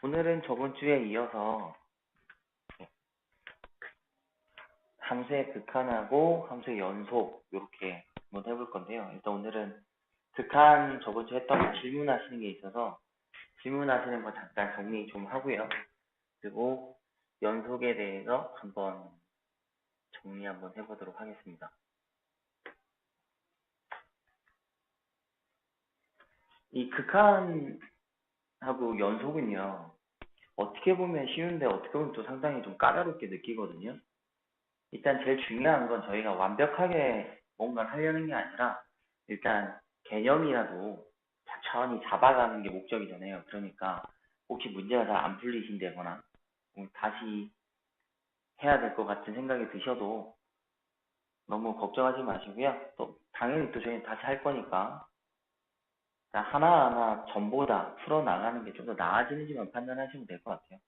오늘은 저번 주에 이어서 함수의 극한하고 함수의 연속 이렇게 한번 해볼 건데요. 일단 오늘은 극한 저번 주에 했던 거 질문하시는 게 있어서 질문하시는 거 잠깐 정리 좀 하고요. 그리고 연속에 대해서 한번 정리 한번 해보도록 하겠습니다. 이 극한하고 연속은요. 어떻게 보면 쉬운데 어떻게 보면 또 상당히 좀 까다롭게 느끼거든요. 일단 제일 중요한 건 저희가 완벽하게 뭔가를 하려는 게 아니라 일단 개념이라도 천천히 잡아가는 게 목적이잖아요. 그러니까 혹시 문제가 잘 안 풀리신다거나 다시 해야 될 것 같은 생각이 드셔도 너무 걱정하지 마시고요. 또 당연히 또 저희는 다시 할 거니까 하나하나 전보다 풀어나가는 게 좀 더 나아지는지만 판단하시면 될 것 같아요.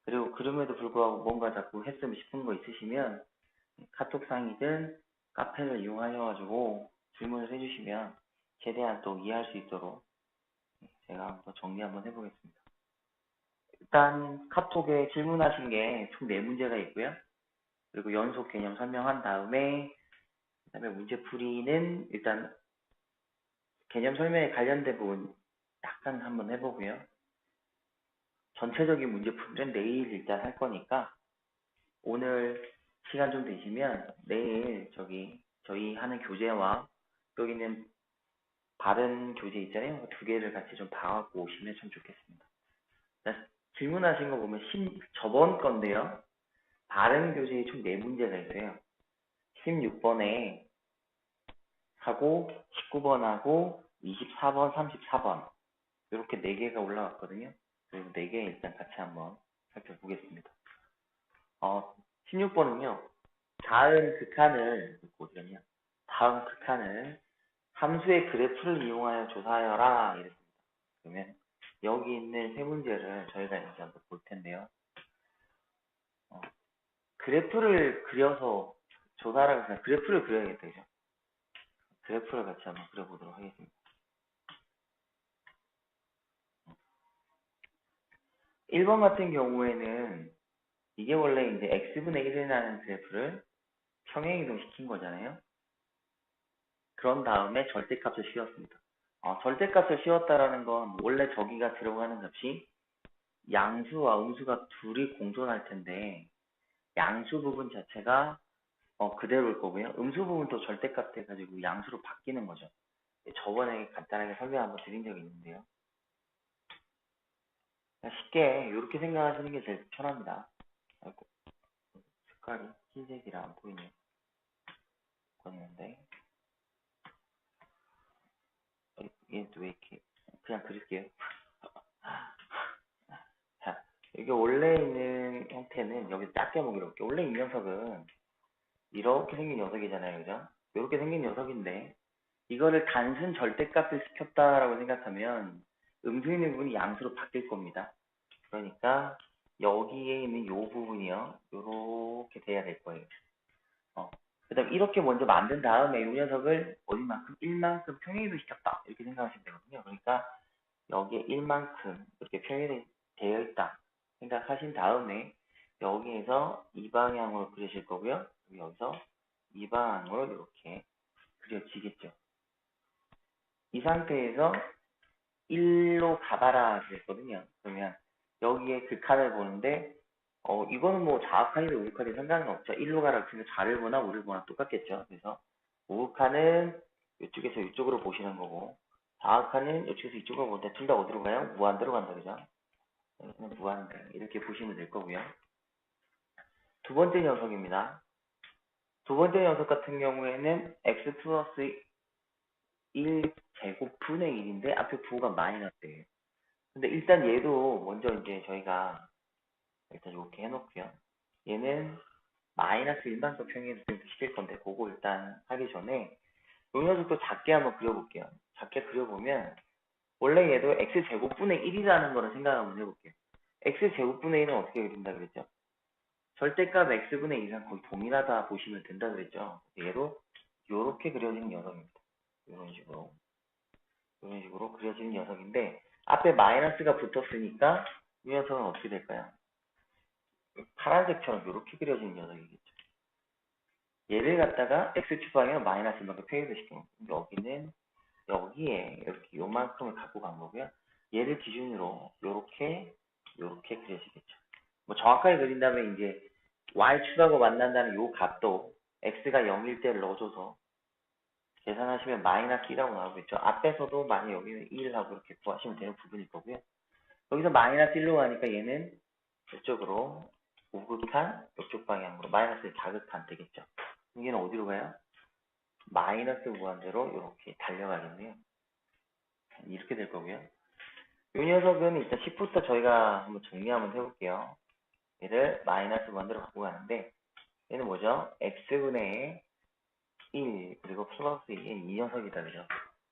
그리고 그럼에도 불구하고 뭔가 자꾸 했으면 싶은 거 있으시면 카톡상이든 카페를 이용하셔가지고 질문을 해주시면 최대한 또 이해할 수 있도록 제가 한번 정리 한번 해보겠습니다. 일단 카톡에 질문하신 게 총 4문제가 있고요. 그리고 연속 개념 설명한 다음에 그다음에 문제풀이는 일단 개념 설명에 관련된 부분 약간 한번 해보고요. 전체적인 문제풀이는 내일 일단 할 거니까 오늘 시간 좀 되시면 내일 저희 하는 교재와 여기 있는 다른 교재 있잖아요. 2개를 같이 좀 봐갖고 오시면 참 좋겠습니다. 질문하신 거 보면 저번 건데요. 다른 교재에 총 4문제가 있어요. 16번에 하고 19번하고 24번, 34번 이렇게 4개가 올라왔거든요. 그리고 4개 일단 같이 한번 살펴보겠습니다. 16번은요. 다음 극한을 다음 극한을 함수의 그래프를 이용하여 조사하여라 이랬습니다. 그러면 여기 있는 3문제를 저희가 이제 한번 볼 텐데요. 그래프를 그려서 조사를 그냥 그래프를 그려야겠다, 그죠? 그래프를 같이 한번 그려보도록 하겠습니다. 1번 같은 경우에는 이게 원래 이제 x분의 1이라는 그래프를 평행이동 시킨 거잖아요. 그런 다음에 절대값을 씌웠습니다. 절대값을 씌웠다라는 건 원래 저기가 들어가는 값이 양수와 음수가 둘이 공존할 텐데 양수 부분 자체가 그대로일 거고요. 음수 부분도 절대값 돼가지고 양수로 바뀌는 거죠. 저번에 간단하게 설명 한번 드린 적이 있는데요. 쉽게 이렇게 생각하시는 게 제일 편합니다. 아이고, 색깔이 흰색이라 안 보이네요. 보이는데 이게 또 왜 이렇게 그냥 그릴게요. 자, 이게 원래 있는 형태는 여기 작게 보기로 할게요. 원래 이 녀석은 이렇게 생긴 녀석이잖아요, 그죠? 이렇게 생긴 녀석인데 이거를 단순 절대값을 시켰다라고 생각하면 음수 있는 부분이 양수로 바뀔 겁니다. 그러니까 여기에 있는 이 부분이요, 요렇게 돼야 될 거예요. 그 다음 이렇게 먼저 만든 다음에 이 녀석을 어디만큼 1만큼 평행이동 시켰다 이렇게 생각하시면 되거든요. 그러니까 여기에 1만큼 이렇게 평행이 되어 있다 생각하신 다음에 여기에서 이 방향으로 그리실 거고요. 여기서 이 방향으로 이렇게 그려지겠죠. 이 상태에서 1로 가봐라 그랬거든요. 그러면 여기에 극한을 보는데 이거는 뭐 좌극한이든 우극한이든 상관은 없죠. 1로 가라 그러면 좌를 보나 우를 보나 똑같겠죠. 그래서 우극한은 이쪽에서 이쪽으로 보시는 거고 좌극한은 이쪽에서 이쪽으로 보는데 둘 다 어디로 가요? 무한대로 간다 그죠? 무한대 이렇게 보시면 될 거고요. 두 번째 녀석입니다. 두 번째 녀석 같은 경우에는 x 플러스 1 제곱분의 1인데 앞에 부호가 마이너스예요. 근데 일단 얘도 먼저 이제 저희가 일단 이렇게 해놓고요. 얘는 마이너스 1만큼 평행이동 시킬 건데 그거 일단 하기 전에 이 녀석도 작게 한번 그려볼게요. 작게 그려보면 원래 얘도 x제곱분의 1이라는 거를 생각 한번 해볼게요. x제곱분의 1은 어떻게 그린다 그랬죠? 절대값 x분의 2랑 거의 동일하다 보시면 된다 그랬죠? 얘도 이렇게 그려지는 녀석입니다. 이런 식으로 그려지는 녀석인데 앞에 마이너스가 붙었으니까 이 녀석은 어떻게 될까요? 파란색처럼 이렇게 그려진 녀석이겠죠. 얘를 갖다가 x축 방향으로 마이너스 이렇게 표현을 시키면 여기는 여기에 이렇게 요만큼을 갖고 간 거고요. 얘를 기준으로 요렇게 그려지겠죠. 뭐 정확하게 그린다면 이제 y축하고 만난다는 요 값도 x가 0일 때를 넣어줘서 계산하시면 마이너스 1이라고 나오겠죠. 앞에서도 만약 여기는 1하고 이렇게 구하시면 되는 부분일 거고요. 여기서 마이너스 1로 가니까 얘는 이쪽으로 우극한 이쪽 방향으로 마이너스 자극한 되겠죠. 얘는 어디로 가요? 마이너스 무한대로 이렇게 달려가겠네요. 이렇게 될 거고요. 이 녀석은 일단 10부터 저희가 한번 정리 한번 해볼게요. 얘를 마이너스 무한대로 갖고 가는데 얘는 뭐죠? x분의 1 그리고 플러스 1 이 녀석이다 그죠?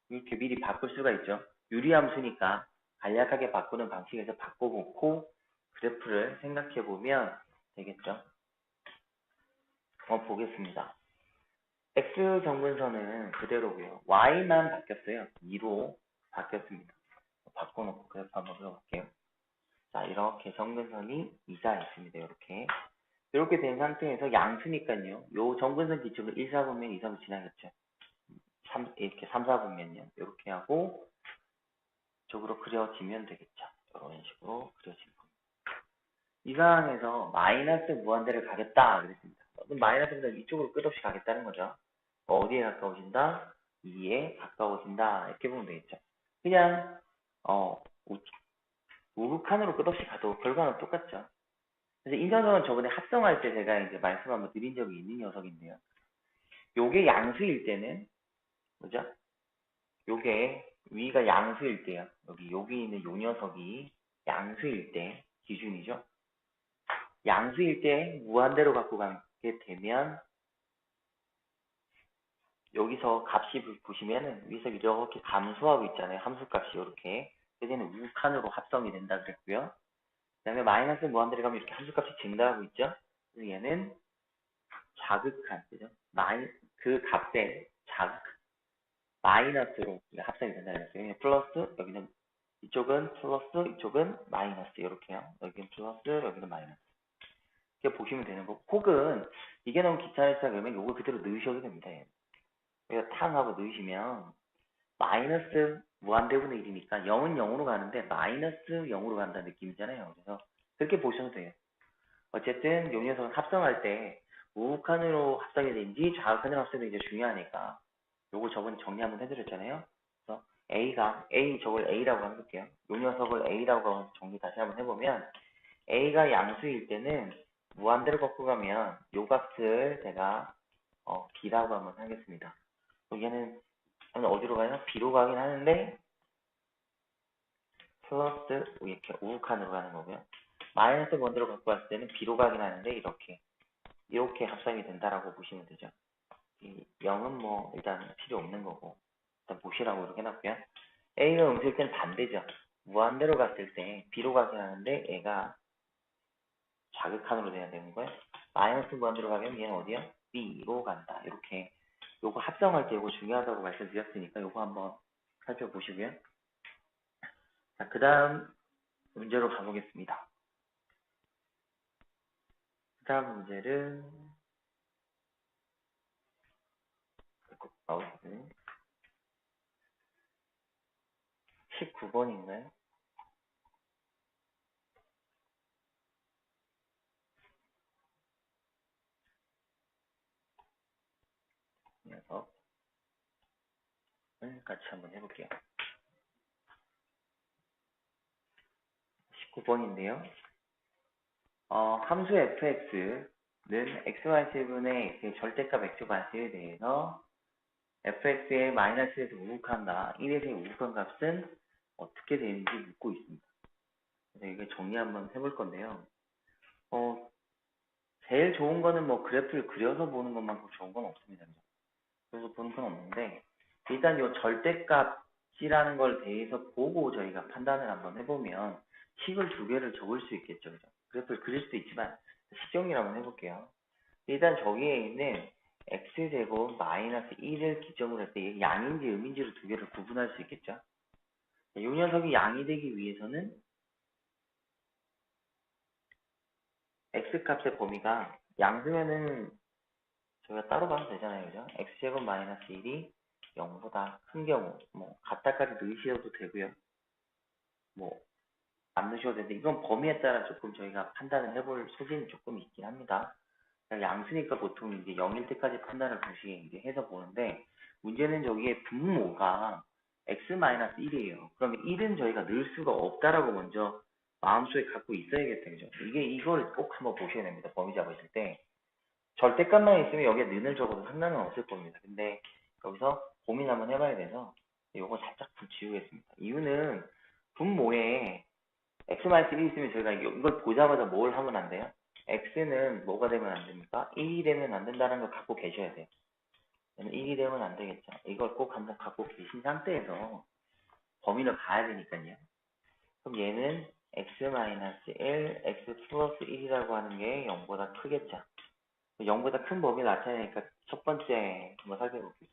이렇게 미리 바꿀 수가 있죠. 유리함수니까 간략하게 바꾸는 방식에서 바꿔놓고 그래프를 생각해 보면 되겠죠. 보겠습니다. x 정근선은 그대로고요. y만 바뀌었어요. 2로 바뀌었습니다. 바꿔놓고 그래프 한번 그려볼게요. 자, 이렇게 정근선이 2가 있습니다. 이렇게 된 상태에서 양수니까요. 요 정근선 기준으로 1, 4분면 2, 3을 지나겠죠. 이렇게 3, 4분면요. 이렇게 하고 쪽으로 그려지면 되겠죠. 이런 식으로 그려지는 겁니다. 이 상황에서 마이너스 무한대를 가겠다 그랬습니다. 마이너스보다 이쪽으로 끝없이 가겠다는 거죠. 어디에 가까워진다? 2에 가까워진다. 이렇게 보면 되겠죠. 그냥 우극한으로 끝없이 가도 결과는 똑같죠. 그래서 이 녀석은 저번에 합성할 때 제가 이제 말씀 한번 드린 적이 있는 녀석인데요. 요게 양수일 때는 뭐죠? 요게 위가 양수일 때요. 여기 있는 요 녀석이 양수일 때 기준이죠. 양수일 때 무한대로 갖고 가게 되면 여기서 값이 보시면은 위에서 이렇게 감소하고 있잖아요. 함수값이 이렇게. 그래서 얘는 우극한으로 합성이 된다 그랬고요. 그 다음에 마이너스 무한대로 가면 이렇게 함수값이 증가하고 있죠. 그래서 얘는 자극한, 그죠? 그 값에 마이너스로 합성이 된다 그랬어요. 플러스, 여기는 이쪽은 플러스, 이쪽은 마이너스 이렇게요. 여기는 플러스, 여기는 마이너스. 이렇게 보시면 되는 거고, 혹은 이게 너무 귀찮으시다 그러면 이거 그대로 넣으셔도 됩니다. 그래서 탕 하고 넣으시면 마이너스 무한대분의 1이니까 0은 0으로 가는데 마이너스 0으로 간다는 느낌이잖아요. 그래서 그렇게 보셔도 돼요. 어쨌든 요 녀석은 합성할 때 우극한으로 합성이 되는지 좌극한으로 합성이 되는지 중요하니까 요거 저번에 정리 한번 해드렸잖아요. 그래서 저걸 A라고 한번 볼게요. 요 녀석을 A라고 정리 다시 한번 해보면 A가 양수일 때는 무한대로 꺾고 가면 요 값을 제가 B라고 한번 하겠습니다. 얘는 어디로 가요? B로 가긴 하는데 플러스 이렇게 우극한으로 가는 거고요. 마이너스 원대로 갖고 왔을 때는 B로 가긴 하는데 이렇게 합성이 된다라고 보시면 되죠. 이 0은 뭐 일단 필요 없는 거고 일단 보시라고 이렇게 해놨고요. A가 음수일 때는 반대죠. 무한대로 갔을 때 B로 가긴 하는데 얘가 자극한으로 돼야 되는 거예요. 마이너스 무한대로 가면 얘는 어디요? B로 간다. 이렇게 요거 합성할 때 요거 중요하다고 말씀드렸으니까 요거 한번 살펴보시고요. 자, 그 다음 문제로 가보겠습니다. 그 다음 문제는 19번인가요? 녀석을 같이 한번 해볼게요. 19번인데요. 함수 fx는 xy7의 절대값 x값에 대해서 fx의 마이너스에서 우극한다. 1에서의 우극한 값은 어떻게 되는지 묻고 있습니다. 그래서 이게 정리 한번 해볼 건데요. 제일 좋은 거는 뭐 그래프를 그려서 보는 것만큼 좋은 건 없습니다. 그래서 보는 건 없는데 일단 이 절대값이라는 걸 대해서 보고 저희가 판단을 한번 해보면 식을 두 개를 적을 수 있겠죠. 그죠? 그래프를 그릴 수도 있지만 식정리를 한번 해볼게요. 일단 저기에 있는 x제곱 마이너스 1을 기점으로 할 때 양인지 음인지로 두 개를 구분할 수 있겠죠. 이 녀석이 양이 되기 위해서는 x값의 범위가 양수면은 저희가 따로 가도 되잖아요. 그죠? x제곱 마이너스 1이 0보다 큰 경우, 뭐, 같다까지 넣으셔도 되고요. 뭐, 안 넣으셔도 되는데, 이건 범위에 따라 조금 저희가 판단을 해볼 소지는 조금 있긴 합니다. 양수니까 보통 이제 0일 때까지 판단을 보시게 이제 해서 보는데, 문제는 저기에 분모가 x-1이에요. 그러면 1은 저희가 넣을 수가 없다라고 먼저 마음속에 갖고 있어야겠다. 그죠? 이걸 꼭 한번 보셔야 됩니다. 범위 잡으실 때. 절대값만 있으면 여기에 는을 적어도 상관은 없을 겁니다. 근데 여기서 고민 한번 해봐야 돼서 요거 살짝 지우겠습니다. 이유는 분모에 x-1이 있으면 저희가 이걸 보자마자 뭘 하면 안 돼요? x는 뭐가 되면 안 됩니까? 1이 되면 안 된다는 걸 갖고 계셔야 돼요. 1이 되면 안 되겠죠. 이걸 꼭 한번 갖고 계신 상태에서 범위를 봐야 되니까요. 그럼 얘는 x-1, x 플러스 1이라고 하는 게 0보다 크겠죠. 0보다 큰 범위를 나타내니까 첫 번째 한번 살펴볼게요.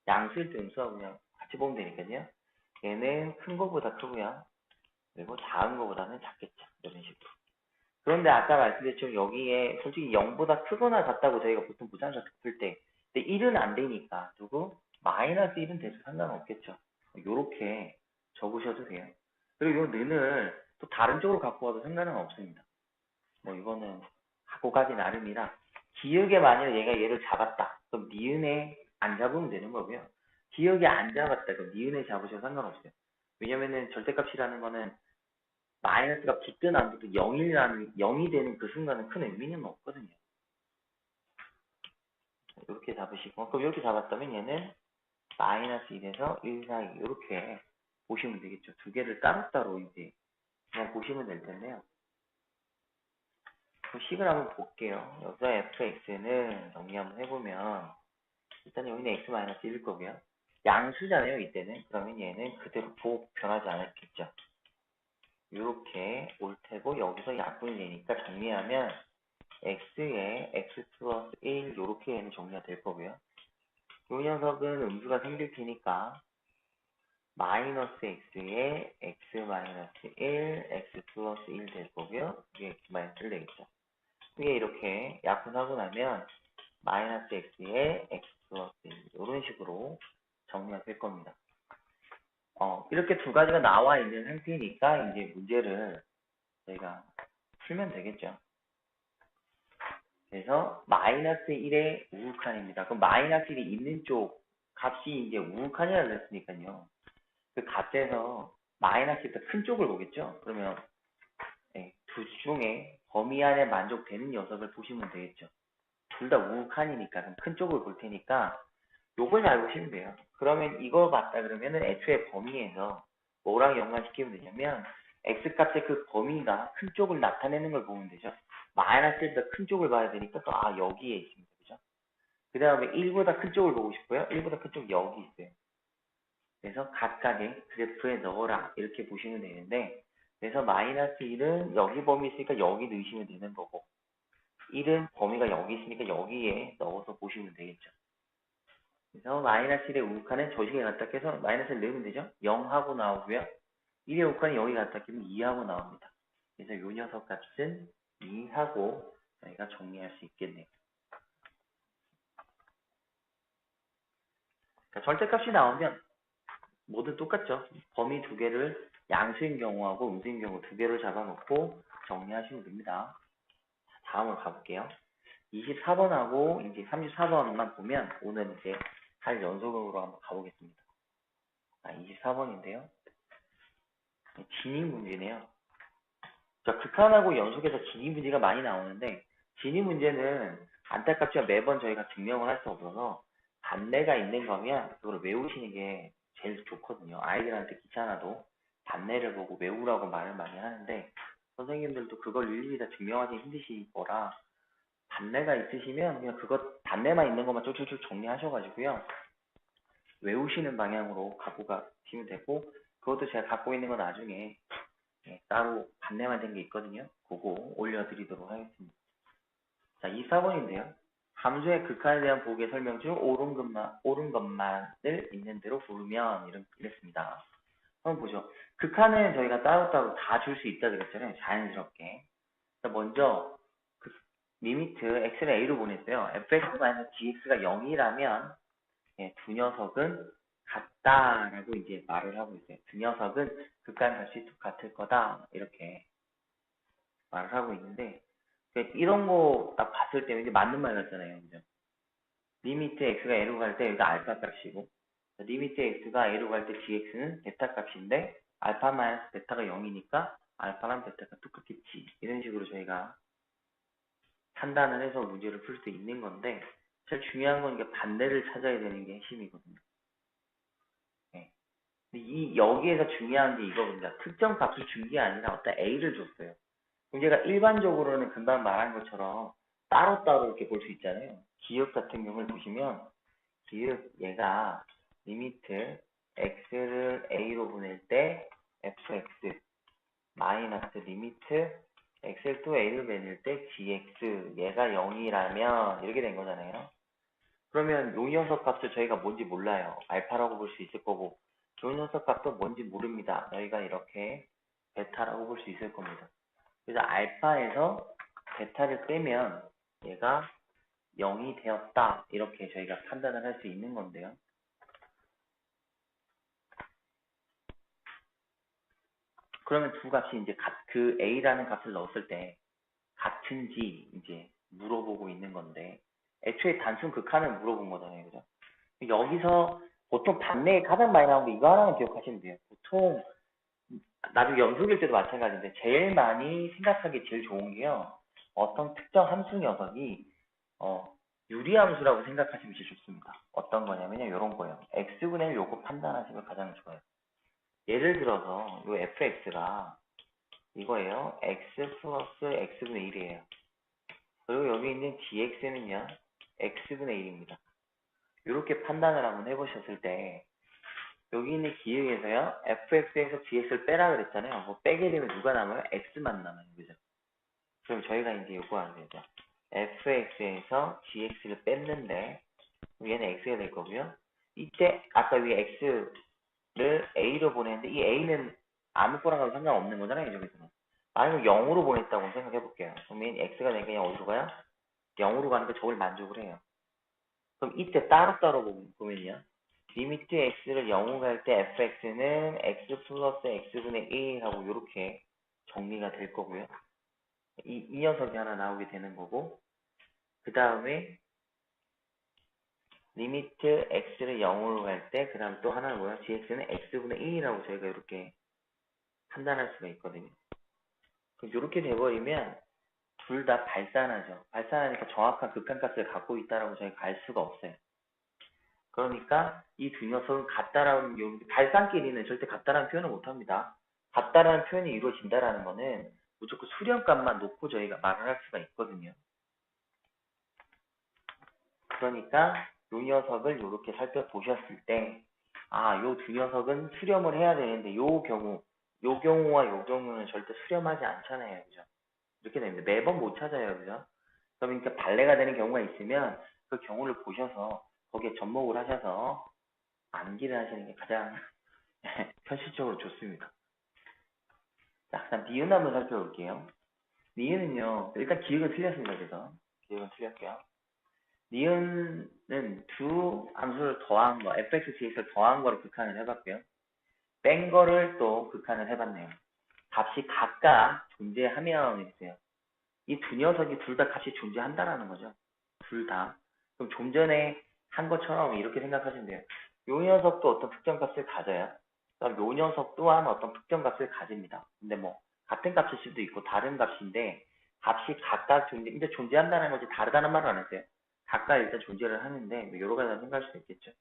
양수일 때 음수하고 그냥 같이 보면 되니까요. 얘는 큰 거보다 크고요. 그리고 작은 거보다는 작겠죠. 이런 식으로. 그런데 아까 말씀드렸지만 여기에 솔직히 0보다 크거나 같다고 저희가 보통 부정사 풀 때, 근데 1은 안 되니까 누구? 마이너스 1은 돼도 상관없겠죠. 요렇게 적으셔도 돼요. 그리고 요 는을 또 다른 쪽으로 갖고 와도 상관은 없습니다. 뭐 이거는 갖고 가기 나름이라 기억에 만약에 얘를 잡았다. 그럼 니은에 안 잡으면 되는 거고요. 기억에 안 잡았다. 그럼 니은에 잡으셔도 상관없어요. 왜냐면은 절대값이라는 거는 마이너스가 붙든 안 붙든 0이 되는 그 순간은 큰 의미는 없거든요. 이렇게 잡으시고, 그럼 이렇게 잡았다면 얘는 마이너스 1에서 1 사이 이렇게 보시면 되겠죠. 두 개를 따로따로 이제 그냥 보시면 될 텐데요. 그 식을 한번 볼게요. 여기서 fx는 정리 한번 해보면 일단 여기는 x-1일 거고요. 양수잖아요, 이때는. 그러면 얘는 그대로 변하지 않았겠죠. 이렇게 올 테고 여기서 약분이 되니까 정리하면 x에 x 플러스 1 이렇게 얘는 정리가 될 거고요. 이 녀석은 음수가 생길 테니까 마이너스 x에 x 마이너스 1, x 플러스 1 될 거고요. 이게 x 마이너스 1 되겠죠. 이게 이렇게 약분하고 나면 마이너스 x에 x 플러스 1 이런 식으로 정리가 될 겁니다. 이렇게 두 가지가 나와 있는 상태니까 이제 문제를 저희가 풀면 되겠죠. 그래서 마이너스 1의 우극한입니다. 그럼 마이너스 1이 있는 쪽 값이 이제 우극한이라 그랬으니까요. 그 값에서 마이너스 1보다 큰 쪽을 보겠죠. 그러면 두 중에 범위 안에 만족되는 녀석을 보시면 되겠죠. 둘 다 우극한이니까 그럼 큰 쪽을 볼 테니까 요걸 잘 보시면 돼요. 그러면 이걸 봤다 그러면은 애초에 범위에서 뭐랑 연관시키면 되냐면 x값의 그 범위가 큰 쪽을 나타내는 걸 보면 되죠. 마이너스 1보다 큰 쪽을 봐야 되니까 또 여기에 있습니다. 그죠? 그 다음에 1보다 큰 쪽을 보고 싶고요. 1보다 큰 쪽이 여기 있어요. 그래서 각각의 그래프에 넣어라 이렇게 보시면 되는데 그래서 마이너스 1은 여기 범위 있으니까 여기 넣으시면 되는 거고 1은 범위가 여기 있으니까 여기에 넣어서 보시면 되겠죠. 그래서 마이너스 1의 우극한은 저식에 갖다 껴서 마이너스를 넣으면 되죠. 0하고 나오고요. 1의 우극한이 여기 갖다 끼면 2하고 나옵니다. 그래서 이 녀석 값은 2하고 저희가 정리할 수 있겠네요. 그러니까 절대값이 나오면 모두 똑같죠. 범위 두 개를 양수인 경우하고 음수인 경우 두 개를 잡아놓고 정리하시면 됩니다. 다음으로 가볼게요. 24번하고 이제 34번만 보면 오늘 이제 할 연속으로 한번 가보겠습니다. 24번인데요. 진입 문제네요. 자, 극한하고 연속해서 진입 문제가 많이 나오는데 진입 문제는 안타깝지만 매번 저희가 증명을 할 수 없어서 답례가 있는 거면 그걸 외우시는 게 제일 좋거든요. 아이들한테 귀찮아도 답례를 보고 외우라고 말을 많이 하는데 선생님들도 그걸 일일이 다 증명하기 힘드실 거라 답례가 있으시면 그냥 그것 답례만 있는 것만 쭉쭉쭉 정리하셔가지고요. 외우시는 방향으로 갖고 가시면 되고 그것도 제가 갖고 있는 거 나중에 따로 답례만 된 게 있거든요. 그거 올려드리도록 하겠습니다. 자, 24번인데요. 함수의 극한에 대한 보기의 설명 중 옳은 것만을 있는 대로 부르면 이랬습니다. 한번 보죠. 극한은 저희가 따로따로 다 줄 수 있다 그랬잖아요. 자연스럽게. 자, 먼저 리미트 x를 a로 보냈어요. fx-gx가 0이라면 예, 두 녀석은 같다라고 이제 말을 하고 있어요. 두 녀석은 극한값이 같을 거다 이렇게 말을 하고 있는데 이런 거 딱 봤을 때 이제 맞는 말 같잖아요. 그죠? 리미트 x가 a로 갈 때 여기가 알파 값이고 리미트 x가 a로 갈 때 gx는 베타 값인데 알파 마이너스 베타가 0이니까 알파랑 베타가 똑같겠지. 이런 식으로 저희가 판단을 해서 문제를 풀 수 있는 건데 제일 중요한 건 이게 반대를 찾아야 되는 게 핵심이거든요. 네. 여기에서 중요한 게 이거입니다. 특정 값을 준 게 아니라 어떤 a를 줬어요. 문제가 일반적으로는 금방 말한 것처럼 따로따로 이렇게 볼 수 있잖아요. 기억 같은 경우를 보시면 기억 얘가 리미트 x를 a로 보낼 때 fx 마이너스 리미트 x를 또 a로 보낼 때 gx 얘가 0이라면 이렇게 된 거잖아요. 그러면 요 녀석 값을 저희가 뭔지 몰라요. 알파라고 볼 수 있을 거고 요 녀석 값도 뭔지 모릅니다. 저희가 이렇게 베타라고 볼 수 있을 겁니다. 그래서 알파에서 베타를 빼면 얘가 0이 되었다. 이렇게 저희가 판단을 할 수 있는 건데요. 그러면 두 값이 이제 그 a라는 값을 넣었을 때 같은지 이제 물어보고 있는 건데 애초에 단순 극한을 물어본 거잖아요. 그죠? 여기서 보통 반내에 가장 많이 나오는 게 이거 하나만 기억하시면 돼요. 보통 나중에 연속일 때도 마찬가지인데 제일 많이 생각하기 제일 좋은 게요. 어떤 특정 함수 녀석이 유리함수라고 생각하시면 제일 좋습니다. 어떤 거냐면요. 이런 거예요. x분의 1 요거 판단하시면 가장 좋아요. 예를 들어서 요 fx가 이거예요. x 플러스 x분의 1이에요. 그리고 여기 있는 gx는요. x분의 1입니다. 이렇게 판단을 한번 해보셨을 때 여기 있는 기억에서요. fx에서 gx를 빼라 그랬잖아요. 뭐 빼게 되면 누가 남아요? x만 남아요. 그죠? 그럼 저희가 이제 요거 하면 되죠. fx에서 gx를 뺐는데 얘는 x가 될 거고요. 이때 아까 위에 x를 a로 보냈는데 이 a는 아무 거랑도 상관없는 거잖아요. 여기서는. 아니면 0으로 보냈다고 생각해 볼게요. 그러면 x가 되니까 그냥 어디로 가요? 0으로 가니까 저걸 만족을 해요. 그럼 이때 따로따로 보면요. 리미트 x를 0으로 갈 때 fx는 x 플러스 x분의 1하고 이렇게 정리가 될 거고요. 이 녀석이 하나 나오게 되는 거고 그 다음에 리미트 x를 0으로 갈 때 그 다음 또 하나는 뭐야? gx는 x분의 1이라고 저희가 이렇게 판단할 수가 있거든요. 그럼 이렇게 돼버리면 둘 다 발산하죠. 발산하니까 정확한 극한값을 갖고 있다라고 저희가 알 수가 없어요. 그러니까 이 두 녀석은 같다라는 발산끼리는 절대 같다라는 표현을 못합니다. 같다라는 표현이 이루어진다라는 거는 무조건 수렴값만 놓고 저희가 말을 할 수가 있거든요. 그러니까 이 녀석을 이렇게 살펴보셨을 때 요 두 녀석은 수렴을 해야 되는데 요 경우와 요 경우는 절대 수렴하지 않잖아요. 그죠? 이렇게 됩니다. 매번 못 찾아요. 그죠? 그러니까 발레가 되는 경우가 있으면 그 경우를 보셔서 거기에 접목을 하셔서 암기를 하시는 게 가장 현실적으로 좋습니다. 자, 그다음 니은 한번 살펴볼게요. 니은은요, 일단 기억은 틀렸습니다. 그래서 기억은 틀렸고요. 니은은 두 함수를 더한 거, fx, gx를 더한 거를 극한을 해봤고요. 뺀 거를 또 극한을 해봤네요. 값이 각각 존재하면 있어요. 이 두 녀석이 둘 다 값이 존재한다라는 거죠. 둘 다. 그럼 좀 전에 한 것처럼 이렇게 생각하시면 돼요. 요 녀석도 어떤 특정 값을 가져요. 그럼 요 녀석 또한 어떤 특정 값을 가집니다. 근데 뭐 같은 값일 수도 있고 다른 값인데 값이 각각 근데 존재한다는 거지 다르다는 말은 안 했어요. 각각 일단 존재를 하는데 뭐 여러 가지 생각할 수 있겠죠.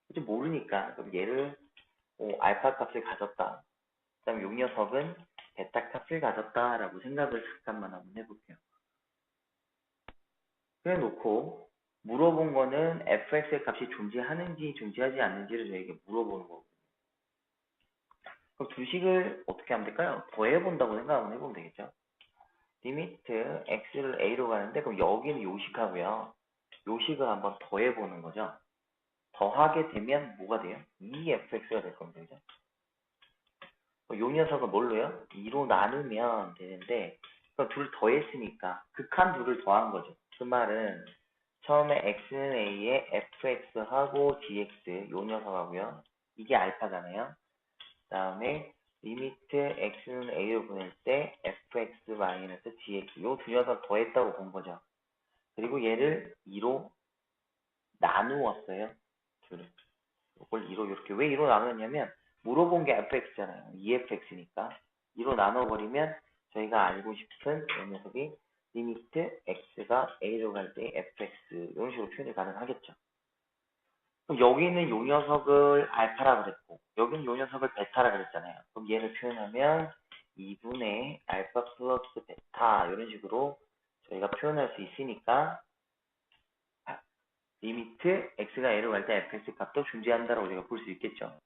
그치 모르니까 그럼 얘를 알파 값을 가졌다. 그다음 요 녀석은 베타 값을 가졌다라고 생각을 잠깐만 한번 해볼게요. 그래 놓고 물어본 거는 fx의 값이 존재하는지 존재하지 않는지를 저에게 물어보는 거고. 그럼 두 식을 어떻게 하면 될까요? 더해본다고 생각 한번 해보면 되겠죠. 리미트 x를 a로 가는데 그럼 여기는 요식하고요. 요식을 한번 더해보는 거죠. 더하게 되면 뭐가 돼요? 2fx가 될 겁니다. 그죠? 요 녀석은 뭘로요? 2로 나누면 되는데 그럼 둘을 더했으니까 극한 둘을 더한 거죠. 그 말은 처음에 x는 a에 fx하고 gx 요 녀석하고요. 이게 알파잖아요. 그 다음에 리미트 x는 a로 보낼 때 fx 마이너스 gx 요 두 녀석 더했다고 본 거죠. 그리고 얘를 2로 나누었어요. 둘을. 이걸 2로 이렇게 왜 2로 나누었냐면 물어본 게 fx잖아요. 2fx니까 2로 나눠버리면 저희가 알고 싶은 이 녀석이 리미트 x가 a로 갈 때 fx 이런 식으로 표현이 가능하겠죠. 그럼 여기는 요 녀석을 알파라 그랬고 여기는 요 녀석을 베타라 그랬잖아요. 그럼 얘를 표현하면 2분의 알파 플러스 베타 이런 식으로 저희가 표현할 수 있으니까 리미트 x가 a로 갈 때 fx 값도 존재한다라고 우리가 볼 수 있겠죠.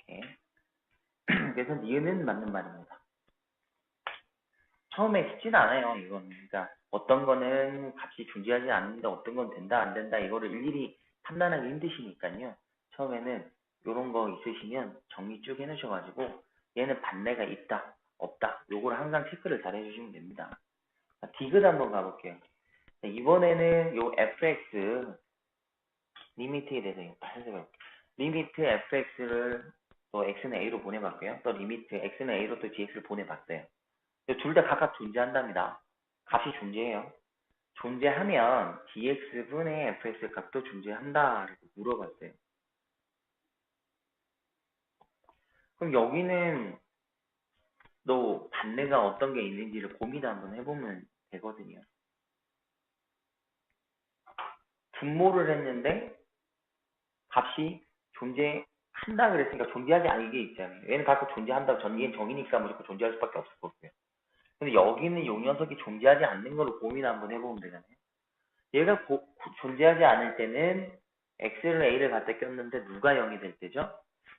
이렇게. 그래서 니은은 맞는 말입니다. 처음에 쉽지는 않아요. 이건 그러니까 어떤 거는 값이 존재하지 않는데 어떤 건 된다 안 된다 이거를 일일이 판단하기 힘드시니까요. 처음에는 이런 거 있으시면 정리 쭉 해놓으셔가지고 얘는 반대가 있다 없다 요걸 항상 체크를 잘 해주시면 됩니다. 디귿 한번 가볼게요. 이번에는 요 fx 리미트에 대해서 해석해볼게요. 리미트 fx를 또 x는 a로 보내봤고요. 또 리미트 x는 a로 또 gx를 보내봤어요. 둘 다 각각 존재한답니다. 값이 존재해요. 존재하면 dx분의 fx 값도 존재한다라고 물어봤어요. 그럼 여기는 또 반대가 어떤 게 있는지를 고민 한번 해보면 되거든요. 분모를 했는데 값이 존재한다 그랬으니까 존재하지 않은 게 있잖아요. 얘는 각각 존재한다고 얘는 정이니까 무조건 존재할 수밖에 없을 거고요. 근데 여기는 요 녀석이 존재하지 않는 걸로 고민 한번 해보면 되잖아요. 얘가 존재하지 않을 때는 x를 a를 갖다 꼈는데 누가 0이 될 때죠?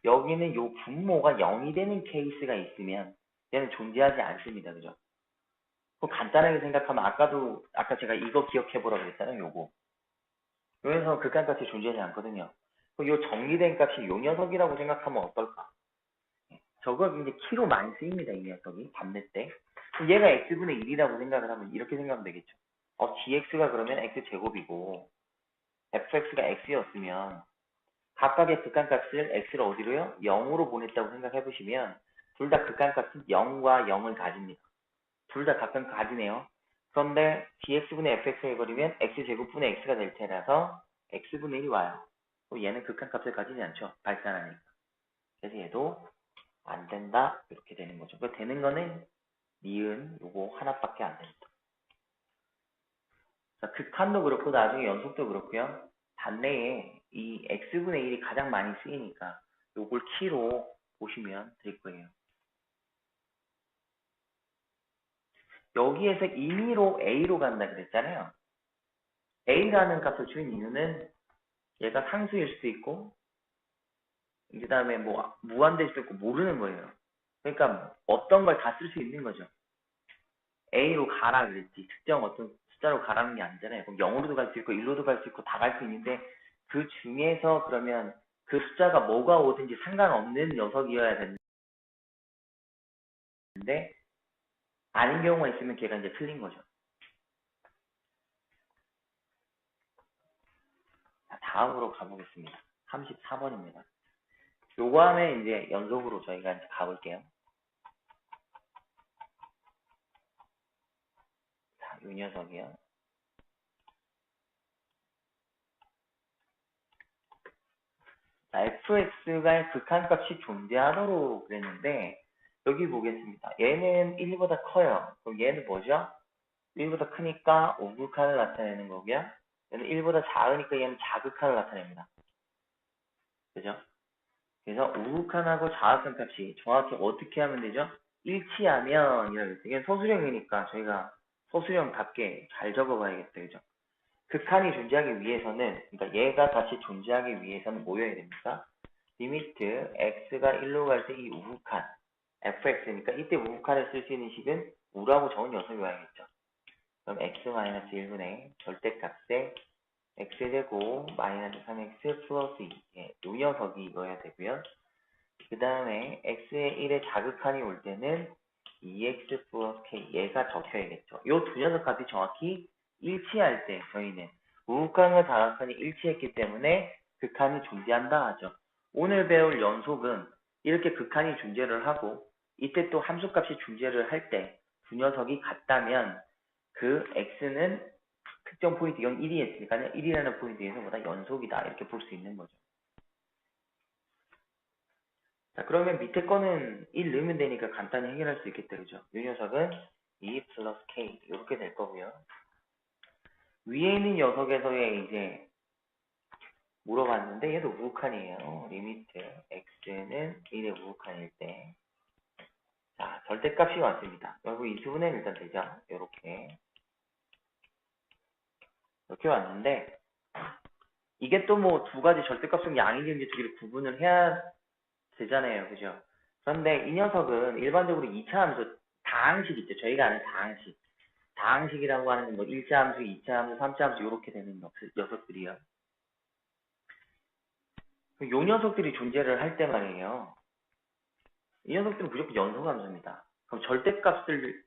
여기는 요 분모가 0이 되는 케이스가 있으면 얘는 존재하지 않습니다. 그죠? 그럼 간단하게 생각하면 아까 제가 이거 기억해보라 그랬잖아요. 요거. 여기서 극한값이 존재하지 않거든요. 요 정리된 값이 요 녀석이라고 생각하면 어떨까? 저거 이제 키로 많이 쓰입니다. 이 녀석이 반대 때. 얘가 x분의 1이라고 생각을 하면 이렇게 생각하면 되겠죠. gx가 그러면 x제곱이고 fx가 x였으면 각각의 극한값을 x를 어디로요? 0으로 보냈다고 생각해보시면 둘 다 극한값은 0과 0을 가집니다. 둘 다 각각 가지네요. 그런데 dx분의 fx가 해버리면 x제곱분의 x가 될 테라서 x분의 1이 와요. 얘는 극한값을 가지지 않죠. 발산하니까. 그래서 얘도 안 된다. 이렇게 되는 거죠. 그 되는 거는 니은 요거 하나밖에 안 됩니다. 자, 극한도 그렇고 나중에 연속도 그렇고요. 반대에 이 x분의 1이 가장 많이 쓰이니까 요걸 키로 보시면 될 거예요. 여기에서 임의로 a로 간다 그랬잖아요. a라는 값을 주인 이유는 얘가 상수일 수도 있고 그 다음에 뭐 무한대일 수도 있고 모르는 거예요. 그러니까 어떤 걸 다 쓸 수 있는 거죠. a로 가라 그랬지. 특정 어떤 숫자로 가라는 게 아니잖아요. 그럼 0으로도 갈 수 있고 1로도 갈 수 있고 다 갈 수 있는데 그 중에서 그러면 그 숫자가 뭐가 오든지 상관없는 녀석이어야 되는데 아닌 경우가 있으면 걔가 이제 틀린 거죠. 자, 다음으로 가보겠습니다. 34번입니다. 요거 하면 이제 연속으로 저희가 이제 가볼게요. 자, 요 녀석이요. 자, fx가 극한값이 존재하도록 그랬는데 여기 보겠습니다. 얘는 1보다 커요. 그럼 얘는 뭐죠? 1보다 크니까 우극한을 나타내는 거고요. 얘는 1보다 작으니까 얘는 자극한을 나타냅니다. 그죠? 그래서 우극한하고 자극한 값이 정확히 어떻게 하면 되죠? 일치하면 이라고 했어요. 이게 소수령이니까 저희가 소수령답게 잘 적어봐야겠다. 그죠? 극한이 존재하기 위해서는 그러니까 얘가 다시 존재하기 위해서는 뭐여야 됩니까? 리미트 x가 1로 갈 때 이 우극한 fx니까 이때 우극한을 쓸 수 있는 식은 우라고 적은 녀석이 와야겠죠. 그럼 x-1분의 절대값에 x제곱 마이너스 3x 플러스 2 이 녀석이 이거야 되고요. 그 다음에 x의 1의 자극한이 올 때는 2x 플러스 k 얘가 적혀야겠죠. 요 두 녀석 값이 정확히 일치할 때 저희는 우극한과 다각한이 일치했기 때문에 극한이 존재한다 하죠. 오늘 배울 연속은 이렇게 극한이 존재를 하고 이때 또 함수값이 존재를 할 때 두 녀석이 같다면 그 x는 특정 포인트 0, 1이 했으니까요. 1이라는 포인트에서보다 연속이다 이렇게 볼 수 있는 거죠. 자, 그러면 밑에 거는 1 넣으면 되니까 간단히 해결할 수 있겠다, 그죠? 이 녀석은 2 플러스 k 이렇게 될 거고요. 위에 있는 녀석에서의 이제 물어봤는데 얘도 우극한이에요. 리미트 x는 1의 우극한일 때. 자, 절대값이 왔습니다. 여기 인수분해는 일단 되죠. 이렇게 왔는데 이게 또 뭐 두 가지 절대값은 양이든지 두 개를 구분을 해야 되잖아요. 그죠? 그런데 이 녀석은 일반적으로 2차 함수 다항식 있죠. 저희가 아는 다항식. 다항식이라고 하는 건 뭐 1차 함수, 2차 함수, 3차 함수 이렇게 되는 녀석들이요. 요 녀석들이 존재를 할 때 말이에요. 이 녀석들은 무조건 연속 함수입니다. 그럼 절대값을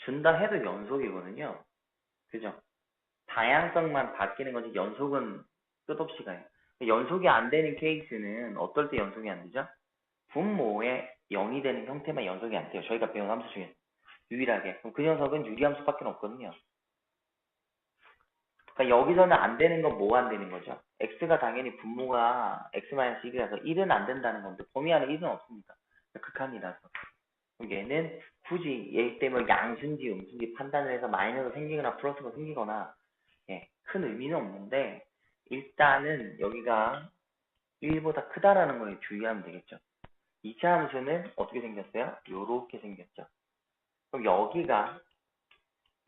준다 해도 연속이거든요. 그죠? 다양성만 바뀌는 거지 연속은 끝없이 가요. 연속이 안 되는 케이스는 어떨 때 연속이 안 되죠? 분모에 0이 되는 형태만 연속이 안 돼요. 저희가 배운 함수 중에 유일하게. 그럼 그 녀석은 유리함수밖에 없거든요. 그러니까 여기서는 안 되는 건 뭐 안 되는 거죠? x가 당연히 분모가 x-1이라서 1은 안 된다는 건데 범위 안에 1은 없습니다. 극한이라서. 그럼 얘는 굳이 얘 때문에 양수인지 음수인지 판단을 해서 마이너스가 생기거나 플러스가 생기거나 예, 큰 의미는 없는데 일단은 여기가 1보다 크다라는 거에 주의하면 되겠죠. 2차 함수는 어떻게 생겼어요? 요렇게 생겼죠. 그럼 여기가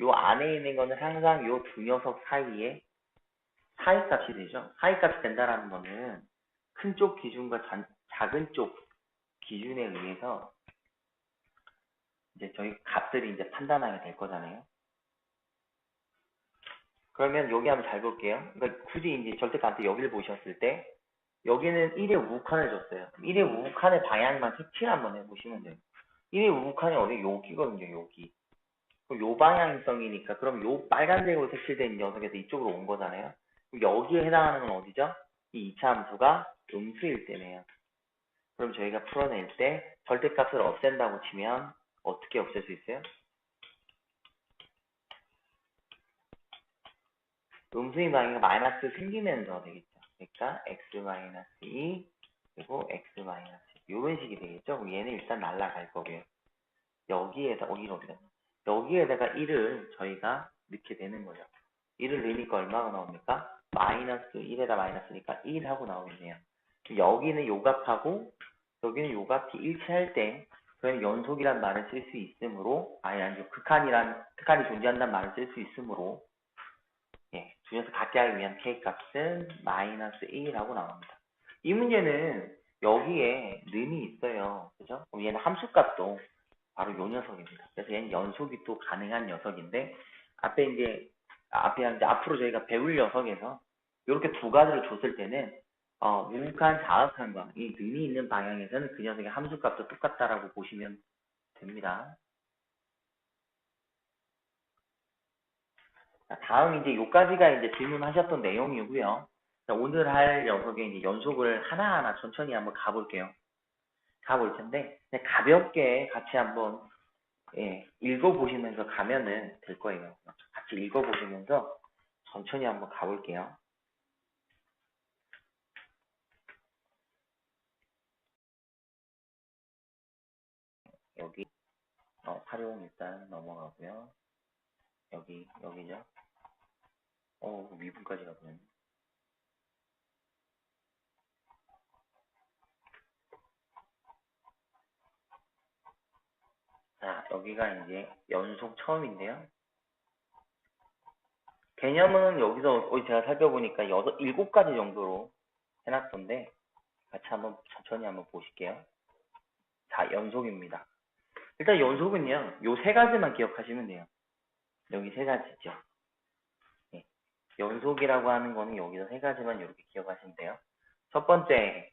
요 안에 있는 거는 항상 요 두 녀석 사이에 사이값이 되죠. 사이값이 된다라는 거는 큰 쪽 기준과 작은 쪽 기준에 의해서 이제 저희 값들이 이제 판단하게 될 거잖아요. 그러면 여기 한번 잘 볼게요. 그러니까 굳이 이제 절대값한테 여기를 보셨을 때 여기는 1의 우극한을 줬어요. 1의 우극한의 방향만 색칠 한번 해보시면 돼요. 1의 우극한이 어디? 여기거든요. 여기. 요 방향성이니까 그럼 요 빨간색으로 색칠된 녀석에서 이쪽으로 온 거잖아요. 여기에 해당하는 건 어디죠? 이 2차 함수가 음수일 때네요. 그럼 저희가 풀어낼 때 절대값을 없앤다고 치면 어떻게 없앨 수 있어요? 음수인 방향이 마이너스 생기면서 되겠죠. 그러니까 x-2 그리고 x-2 이런 식이 되겠죠. 그럼 얘는 일단 날라갈 거고요. 여기에다가 1을 저희가 넣게 되는 거죠. 1을 넣으니까 얼마가 나옵니까? 마이너스 1에다 마이너스니까 1 하고 나오겠네요. 여기는 요 값하고 여기는 요 값이 일치할 때 저희는 연속이란 말을 쓸 수 있으므로 아니죠. 극한이 존재한다는 말을 쓸 수 있으므로 예, 두 녀석 같게 하기 위한 k값은 마이너스 1이라고 나옵니다. 이 문제는 여기에 는이 있어요. 그죠? 그럼 얘는 함수값도 바로 요 녀석입니다. 그래서 얘는 연속이 또 가능한 녀석인데 앞에 이제 앞으로 저희가 배울 녀석에서 이렇게 두 가지를 줬을 때는 우극한 자극한과 이 는이 있는 방향에서는 그 녀석의 함수값도 똑같다라고 보시면 됩니다. 자, 다음 이제 요까지가 이제 질문하셨던 내용이고요. 자, 오늘 할 녀석의 이제 연속을 하나하나 천천히 한번 가볼게요. 가볼 텐데 가볍게 같이 한번 읽어보시면서 가면은 될 거예요. 같이 읽어보시면서 천천히 한번 가볼게요. 여기 활용 일단 넘어가고요. 여기죠. 미분까지 가보면 자, 여기가 이제 연속 처음인데요. 개념은 여기서 제가 살펴보니까 7가지 정도로 해놨던데 같이 한번 천천히 한번 보실게요. 자, 연속입니다. 일단 연속은요, 요 세 가지만 기억하시면 돼요. 여기 세 가지죠. 네. 연속이라고 하는 거는 여기서 세 가지만 이렇게 기억하시면 돼요. 첫 번째,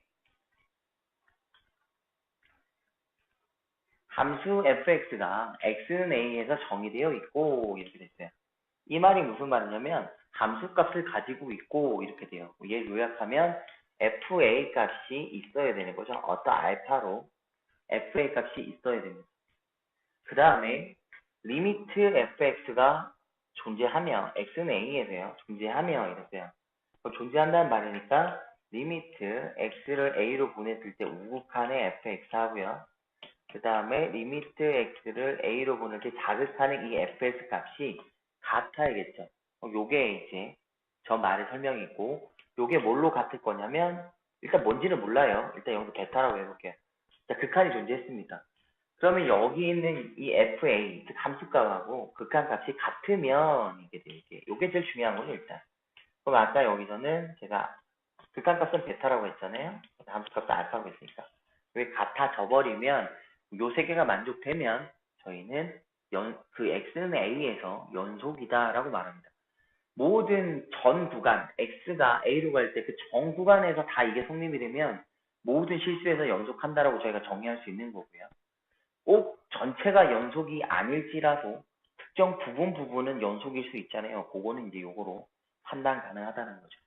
함수 fx가 x는 a에서 정의되어 있고 이렇게 됐어요. 이 말이 무슨 말이냐면 함수값을 가지고 있고 이렇게 돼요. 얘 요약하면 fa 값이 있어야 되는 거죠. 어떤 알파로 fa 값이 있어야 됩니다. 그 다음에 리미트 fx가 존재하며 x는 a에서요. 존재하며 이랬어요. 존재한다는 말이니까 리미트 x를 a로 보냈을 때 우극한의 fx 하고요. 그 다음에 리미트 x를 a로 보낼 때 자극하는 이 fs 값이 같아야겠죠. 요게 이제 저 말의 설명이 있고 요게 뭘로 같을 거냐면 일단 뭔지는 몰라요. 일단 여기서 베타라고 해볼게요. 자, 극한이 존재했습니다. 그러면 여기 있는 이 fa, 즉 함수값하고 극한 값이 같으면 이게 되게 요게 제일 중요한 거죠 일단. 그럼 아까 여기서는 제가 극한 값은 베타라고 했잖아요. 함수값은 알파라고 했으니까. 왜 같아져 버리면 요 세 개가 만족되면 저희는 그 x는 a에서 연속이다라고 말합니다. 모든 전 구간, x가 a로 갈 때 그 전 구간에서 다 이게 성립이 되면 모든 실수에서 연속한다라고 저희가 정의할 수 있는 거고요. 꼭 전체가 연속이 아닐지라도 특정 부분은 연속일 수 있잖아요. 그거는 이제 요거로 판단 가능하다는 거죠.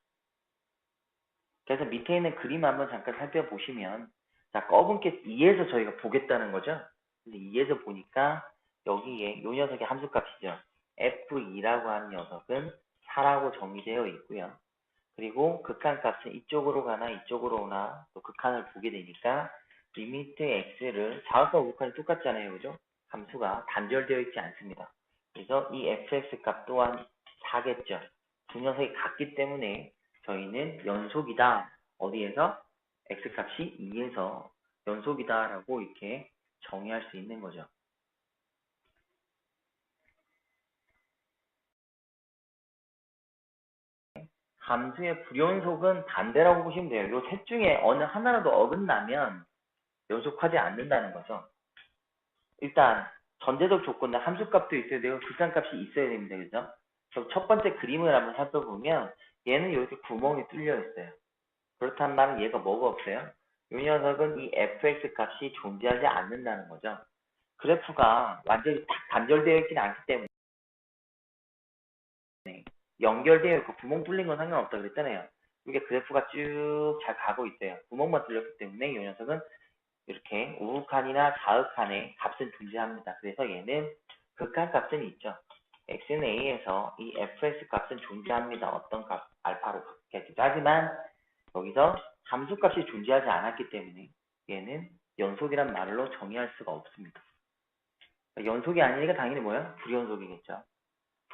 그래서 밑에 있는 그림 한번 잠깐 살펴보시면 자, 검은게 2에서 저희가 보겠다는 거죠. 근데 2에서 보니까 여기에 요 녀석의 함수값이죠. f2라고 하는 녀석은 4라고 정의되어 있고요. 그리고 극한값은 이쪽으로 가나 이쪽으로 오나 또 극한을 보게 되니까 리미트 x를 자극과 우극한이 똑같잖아요. 그죠? 함수가 단절되어 있지 않습니다. 그래서 이 fx 값 또한 4겠죠. 두 녀석이 같기 때문에 저희는 연속이다. 어디에서? x값이 2에서 연속이다라고 이렇게 정의할 수 있는 거죠. 함수의 불연속은 반대라고 보시면 돼요. 이 셋 중에 어느 하나라도 어긋나면 연속하지 않는다는 거죠. 일단 전제적 조건은 함수값도 있어야 되고 극한값이 있어야 됩니다. 그죠? 그럼 첫 번째 그림을 한번 살펴보면 얘는 이렇게 구멍이 뚫려 있어요. 그렇단 말은 얘가 뭐가 없어요? 이 녀석은 이 fx 값이 존재하지 않는다는 거죠. 그래프가 완전히 딱 단절되어 있지는 않기 때문에 연결되어 있고 구멍 뚫린 건 상관없다 그랬잖아요. 이게 그래프가 쭉 잘 가고 있어요. 구멍만 뚫렸기 때문에 이 녀석은 이렇게 우극한이나 자극한의 값은 존재합니다. 그래서 얘는 극한 값은 있죠. x는 a에서 이 fx 값은 존재합니다. 어떤 값? 알파로 바뀌겠죠. 하지만 여기서 함수값이 존재하지 않았기 때문에 얘는 연속이란 말로 정의할 수가 없습니다. 연속이 아니니까 당연히 뭐야? 불연속이겠죠.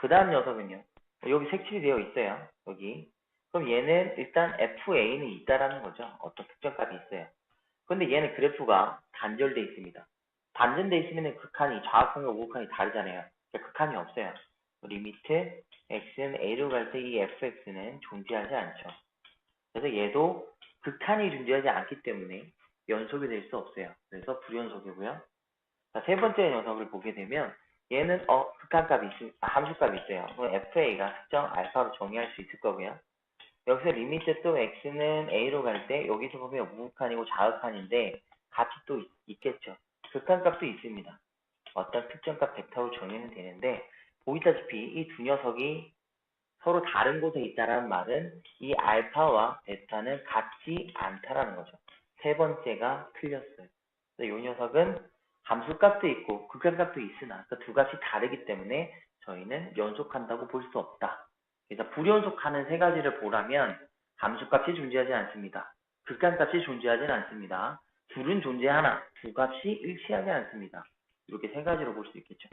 그 다음 녀석은요. 여기 색칠이 되어 있어요. 여기. 그럼 얘는 일단 FA는 있다라는 거죠. 어떤 특정 값이 있어요. 근데 얘는 그래프가 단절돼 있습니다. 단절돼 있으면 극한이 좌극한과 우극한이 다르잖아요. 그러니까 극한이 없어요. 리미트 x는 a로 갈 때 이 fx는 존재하지 않죠. 그래서 얘도 극한이 존재하지 않기 때문에 연속이 될 수 없어요. 그래서 불연속이고요. 자, 세 번째 녀석을 보게 되면 얘는 극한값이 함수값이 있어요. 그럼 fa가 특정 알파로 정의할 수 있을 거고요. 여기서 리미트 또 x는 a로 갈 때 여기서 보면 우극한이고 자극한인데 값이 또 있겠죠. 극한값도 있습니다. 어떤 특정값 벡터로 정의는 되는데 보이다시피 이 두 녀석이 서로 다른 곳에 있다라는 말은 이 알파와 베타는 같지 않다라는 거죠. 세 번째가 틀렸어요. 이 녀석은 함수값도 있고 극한값도 있으나 그 두 값이 다르기 때문에 저희는 연속한다고 볼 수 없다. 그래서 불연속하는 세 가지를 보라면 함수값이 존재하지 않습니다. 극한값이 존재하지는 않습니다. 둘은 존재하나 두 값이 일치하지 않습니다. 이렇게 세 가지로 볼 수 있겠죠.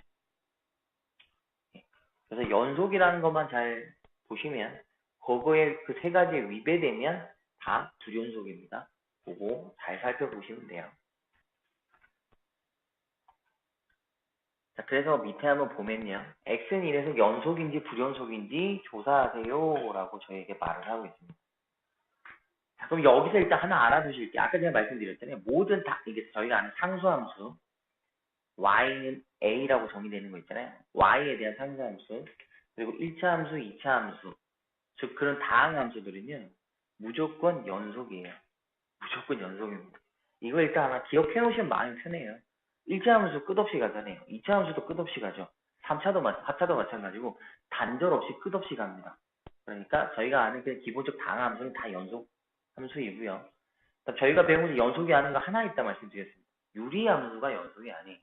그래서 연속이라는 것만 잘 보시면 그거에 그 세 가지에 위배되면 다 불연속입니다. 그거 잘 살펴보시면 돼요. 자, 그래서 밑에 한번 보면요. X는 이래서 연속인지 불연속인지 조사하세요 라고 저에게 말을 하고 있습니다. 자, 그럼 여기서 일단 하나 알아두실게요. 아까 제가 말씀드렸잖아요. 모든 다, 이게 저희가 아는 상수함수, y는 a라고 정의되는 거 있잖아요. y에 대한 상수함수, 그리고 1차 함수, 2차 함수, 즉 그런 다항 함수들은요. 무조건 연속이에요. 무조건 연속입니다. 이거 일단 하나 기억해 놓으시면 마음이 편해요. 1차 함수 끝없이 가잖아요. 2차 함수도 끝없이 가죠. 4차도 마찬가지고 단절 없이 끝없이 갑니다. 그러니까 저희가 아는 그 기본적 다항 함수는 다 연속 함수이고요. 저희가 배운 연속이 아는 거 하나 있다 말씀드렸습니다. 유리 함수가 연속이 아니에요.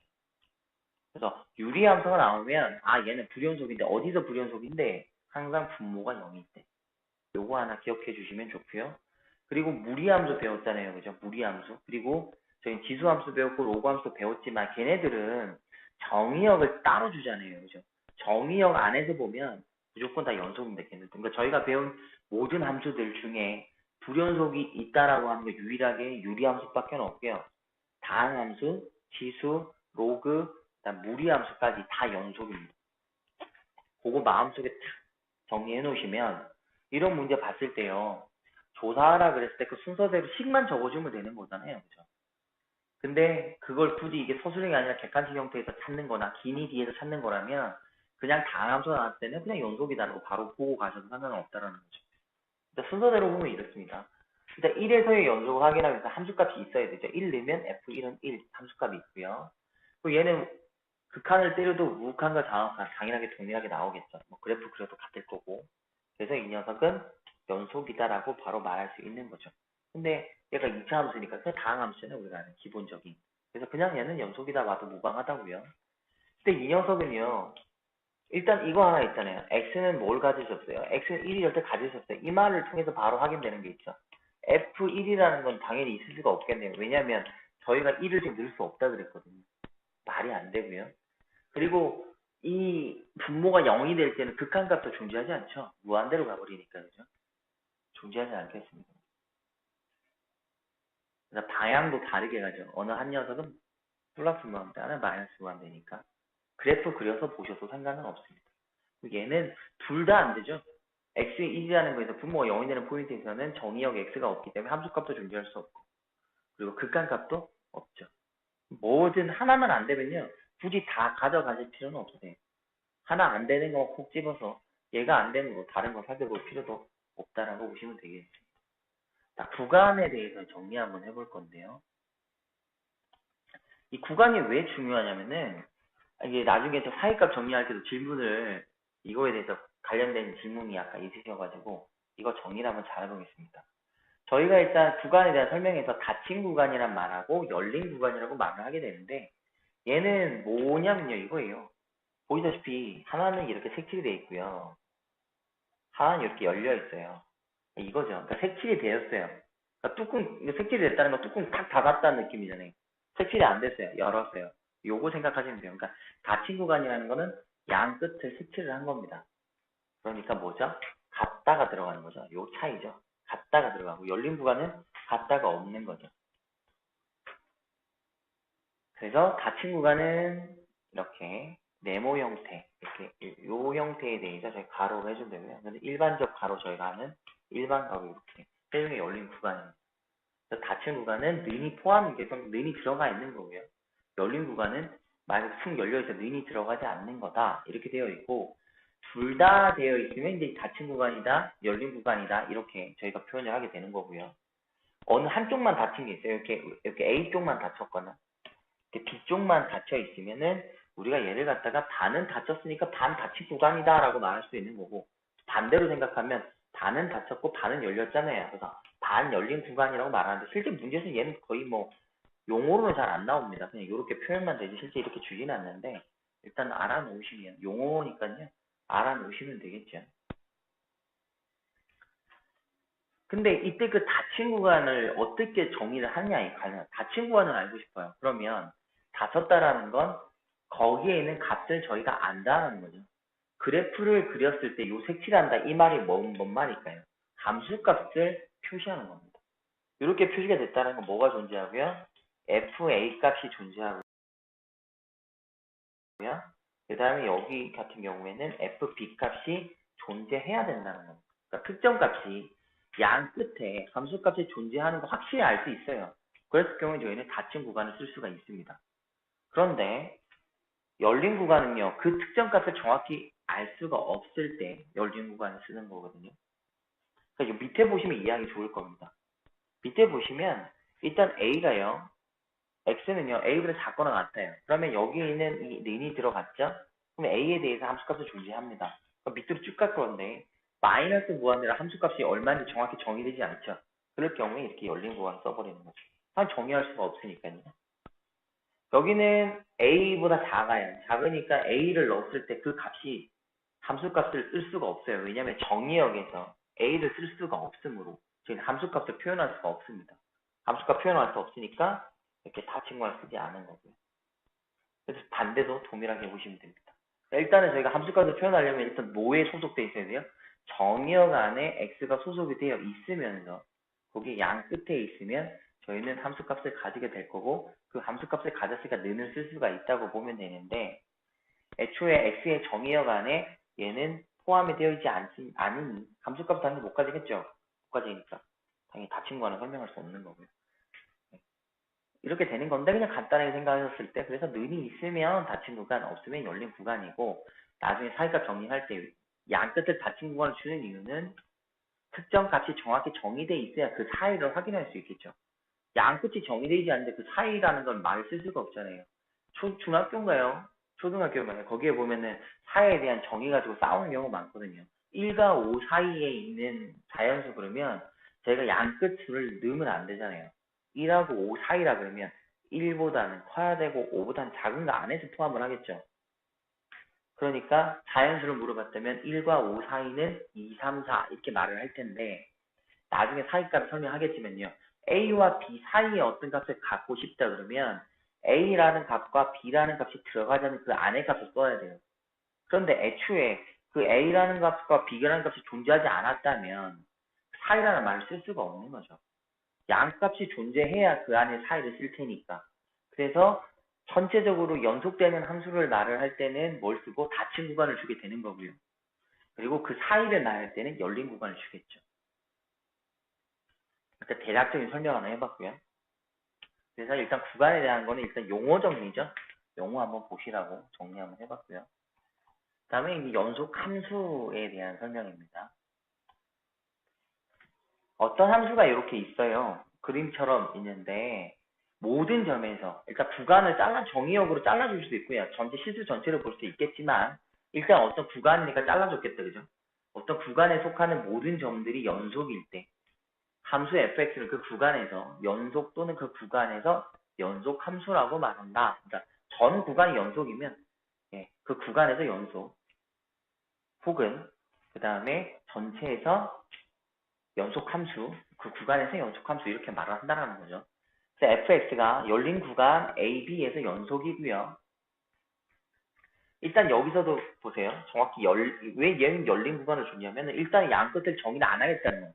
그래서 유리 함수가 나오면 얘는 불연속인데 어디서 불연속인데 항상 분모가 0이 있대. 요거 하나 기억해 주시면 좋고요. 그리고 무리함수 배웠잖아요. 그죠? 무리함수. 그리고 저희 지수함수 배웠고 로그함수 배웠지만 걔네들은 정의역을 따로 주잖아요. 그죠? 정의역 안에서 보면 무조건 다 연속입니다. 걔네들. 그러니까 저희가 배운 모든 함수들 중에 불연속이 있다라고 하는 게 유일하게 유리함수밖에 없고요. 다항함수, 지수, 로그, 그다음 무리함수까지 다 연속입니다. 그거 마음속에 탁 정리해 놓으시면 이런 문제 봤을 때요. 조사하라 그랬을 때 그 순서대로 식만 적어주면 되는 거잖아요. 그죠? 근데 그걸 굳이 이게 서술형이 아니라 객관식 형태에서 찾는 거나 기니 뒤에서 찾는 거라면 그냥 다함수가 나왔을 때는 그냥 연속이다라고 바로 보고 가셔도 상관은 없다라는 거죠. 일단 순서대로 보면 이렇습니다. 일단 1에서의 연속을 확인하기 위해서 함수값이 있어야 되죠. 1 넣으면 F1은 1 함수값이 있고요. 그리고 얘는 극한을 때려도 우극한과 장악한 당연하게 동일하게 나오겠죠. 뭐 그래프 그려도 같을 거고. 그래서 이 녀석은 연속이다라고 바로 말할 수 있는 거죠. 근데 얘가 2차 함수니까 그 다항 함수는 우리가 아는 기본적인. 그래서 그냥 얘는 연속이다 봐도 무방하다고요. 근데 이 녀석은요. 일단 이거 하나 있잖아요. x는 뭘 가지셨어요? x는 1이럴 때 가지셨어요. 이 말을 통해서 바로 확인되는 게 있죠. f1이라는 건 당연히 있을 수가 없겠네요. 왜냐하면 저희가 1을 지금 넣을 수 없다 그랬거든요. 말이 안 되고요. 그리고 이 분모가 0이 될 때는 극한값도 존재하지 않죠. 무한대로 가버리니까 그죠? 존재하지 않겠습니다. 그래서 방향도 다르게 가죠. 어느 한 녀석은 플러스 무한대, 하나는 마이너스 무한대니까 그래프 그려서 보셔도 상관은 없습니다. 얘는 둘 다 안 되죠. x 1이라는 거에서 분모가 0이 되는 포인트에서는 정의역 x가 없기 때문에 함수값도 존재할 수 없고 그리고 극한값도 없죠. 뭐든 하나만 안 되면요. 굳이 다 가져가실 필요는 없어요. 하나 안 되는 거 콕 집어서 얘가 안 되는 거 다른 거 살펴볼 필요도 없다라고 보시면 되겠습니다. 자, 구간에 대해서 정리 한번 해볼 건데요. 이 구간이 왜 중요하냐면은 이게 나중에 저 사이값 정리할 때도 질문을 이거에 대해서 관련된 질문이 아까 있으셔가지고 이거 정리를 한번 잘 해보겠습니다. 저희가 일단 구간에 대한 설명에서 닫힌 구간이란 말하고 열린 구간이라고 말을 하게 되는데 얘는 뭐냐면요 이거예요. 보시다시피 하나는 이렇게 색칠이 되어 있고요. 하나는 이렇게 열려 있어요. 이거죠. 그러니까 색칠이 되었어요. 그러니까 뚜껑, 색칠이 됐다는 건 뚜껑 탁 닫았다는 느낌이잖아요. 색칠이 안 됐어요. 열었어요. 요거 생각하시면 돼요. 그러니까 닫힌 구간이라는 거는 양 끝을 색칠을 한 겁니다. 그러니까 뭐죠? 갖다가 들어가는 거죠. 요 차이죠. 갖다가 들어가고 열린 구간은 갖다가 없는 거죠. 그래서 닫힌 구간은 이렇게 네모 형태, 이렇게 요 형태에 대해서 저희 가로로 해준다고요. 근데 일반적 가로 저희가 하는 일반 가로 이렇게 세종에 열린 구간입니다. 닫힌 구간은 는이 포함돼서 는이 들어가 있는 거고요. 열린 구간은 만약 funk 열려있어 는이 들어가지 않는 거다 이렇게 되어 있고 둘 다 되어 있으면 이제 닫힌 구간이다, 열린 구간이다 이렇게 저희가 표현을 하게 되는 거고요. 어느 한쪽만 닫힌 게 있어요. 이렇게 A 쪽만 닫혔거나 B 쪽만 닫혀 있으면은 우리가 얘를 갖다가 반은 닫혔으니까 반 닫힌 구간이다라고 말할 수 있는 거고 반대로 생각하면 반은 닫혔고 반은 열렸잖아요. 그래서 반 열린 구간이라고 말하는데 실제 문제에서 얘는 거의 뭐 용어로는 잘 안 나옵니다. 그냥 이렇게 표현만 되지 실제 이렇게 주지는 않는데 일단 알아놓으시면 용어니까요. 알아놓으시면 되겠죠. 근데 이때 그 닫힌 구간을 어떻게 정의를 하느냐에 관련 닫힌 구간을 알고 싶어요. 그러면 닫혔다라는 건 거기에 있는 값을 저희가 안다는 거죠. 그래프를 그렸을 때 요 색칠한다 이 말이 뭔 말일까요? 함수값을 표시하는 겁니다. 이렇게 표시가 됐다는 건 뭐가 존재하고요? FA 값이 존재하고요. 그 다음에 여기 같은 경우에는 FB 값이 존재해야 된다는 겁니다. 그러니까 특정 값이 양 끝에 함수값이 존재하는 거 확실히 알 수 있어요. 그랬을 경우에 저희는 닫힌 구간을 쓸 수가 있습니다. 그런데 열린 구간은요. 그 특정 값을 정확히 알 수가 없을 때 열린 구간을 쓰는 거거든요. 그러니까 밑에 보시면 이해하기 좋을 겁니다. 밑에 보시면 일단 A가요. x는요, a보다 작거나 같아요. 그러면 여기 있는 이 는이 들어갔죠? 그럼 a에 대해서 함수값을 존재합니다. 그럼 밑으로 쭉 갈 건데, 마이너스 무한대로 함수값이 얼마인지 정확히 정의되지 않죠? 그럴 경우에 이렇게 열린 구간을 써버리는 거죠. 한 정의할 수가 없으니까요. 여기는 a보다 작아요. 작으니까 a를 넣었을 때 그 값이 함수값을 쓸 수가 없어요. 왜냐하면 정의역에서 a를 쓸 수가 없으므로 지금 함수값을 표현할 수가 없습니다. 함수값 표현할 수 없으니까 이렇게 닫힌 걸 쓰지 않은 거고요. 그래서 반대도 동일하게 보시면 됩니다. 일단은 저희가 함수값을 표현하려면 일단 뭐에 소속돼 있어야 돼요? 정의역 안에 x가 소속이 되어 있으면서 거기 양 끝에 있으면 저희는 함수값을 가지게 될 거고 그 함수값을 가졌으니까 는을 쓸 수가 있다고 보면 되는데 애초에 x의 정의역 안에 얘는 포함이 되어 있지 않으니 함수값 당연히 못 가지겠죠. 못 가지니까 당연히 닫힌 거는 설명할 수 없는 거고요. 이렇게 되는 건데 그냥 간단하게 생각하셨을 때 그래서 는이 있으면 닫힌 구간 없으면 열린 구간이고 나중에 사이값 정리할 때 양 끝을 닫힌 구간을 주는 이유는 특정 값이 정확히 정의되어 있어야 그 사이를 확인할 수 있겠죠. 양 끝이 정의되지 않는데 그 사이라는 걸 말을 쓸 수가 없잖아요. 중학교인가요? 초등학교인가요? 거기에 보면은 사이에 대한 정의 가지고 싸우는 경우가 많거든요. 1과 5 사이에 있는 자연수 그러면 저희가 양 끝을 넣으면 안 되잖아요. 1하고 5 사이라 그러면 1보다는 커야 되고 5보다는 작은 거 안에서 포함을 하겠죠. 그러니까 자연수를 물어봤다면 1과 5 사이는 2, 3, 4 이렇게 말을 할 텐데 나중에 사이값을 설명하겠지만요. A와 B 사이에 어떤 값을 갖고 싶다 그러면 A라는 값과 B라는 값이 들어가지 않는 그 안의 값을 써야 돼요. 그런데 애초에 그 A라는 값과 B라는 값이 존재하지 않았다면 사이라는 말을 쓸 수가 없는 거죠. 양값이 존재해야 그 안에 사이를 쓸 테니까. 그래서 전체적으로 연속되는 함수를 말을 할 때는 뭘 쓰고 닫힌 구간을 주게 되는 거고요. 그리고 그 사이를 말할 때는 열린 구간을 주겠죠. 일단 대략적인 설명 하나 해봤고요. 그래서 일단 구간에 대한 거는 일단 용어 정리죠. 용어 한번 보시라고 정리 한번 해봤고요. 다음에 이 연속 함수에 대한 설명입니다. 어떤 함수가 이렇게 있어요. 그림처럼 있는데 모든 점에서 일단 구간을 정의역으로 잘라줄 수도 있고요. 전체 실수 전체를 볼 수 있겠지만 일단 어떤 구간이니까 잘라줬겠다. 그죠? 어떤 구간에 속하는 모든 점들이 연속일 때 함수 fx를 그 구간에서 연속 또는 그 구간에서 연속 함수라고 말한다. 그러니까 전 구간이 연속이면 그 구간에서 연속 혹은 그 다음에 전체에서 연속 함수, 그 구간에서 연속 함수 이렇게 말을 한다는 거죠. 그래서 fx가 열린 구간 a, b에서 연속이고요. 일단 여기서도 보세요. 정확히 왜 얘는 열린 구간을 주냐면 일단 양 끝을 정의를 안 하겠다는 거예요.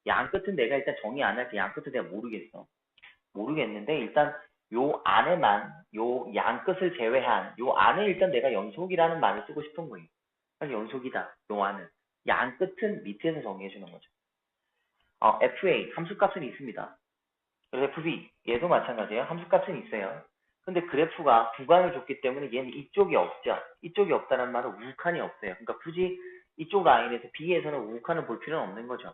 양 끝은 내가 일단 정의 안 할게. 양 끝은 내가 모르겠어. 모르겠는데 일단 요 안에만 요 양 끝을 제외한 요 안에 일단 내가 연속이라는 말을 쓰고 싶은 거예요. 연속이다. 요 안은. 양 끝은 밑에서 정의해 주는 거죠. FA 함수값은 있습니다. 그래서 FB 얘도 마찬가지예요. 함수값은 있어요. 근데 그래프가 구간을 줬기 때문에 얘는 이쪽이 없죠. 이쪽이 없다는 말은 우칸이 없어요. 그러니까 굳이 이쪽 라인에서 B에서는 우칸을 볼 필요는 없는 거죠.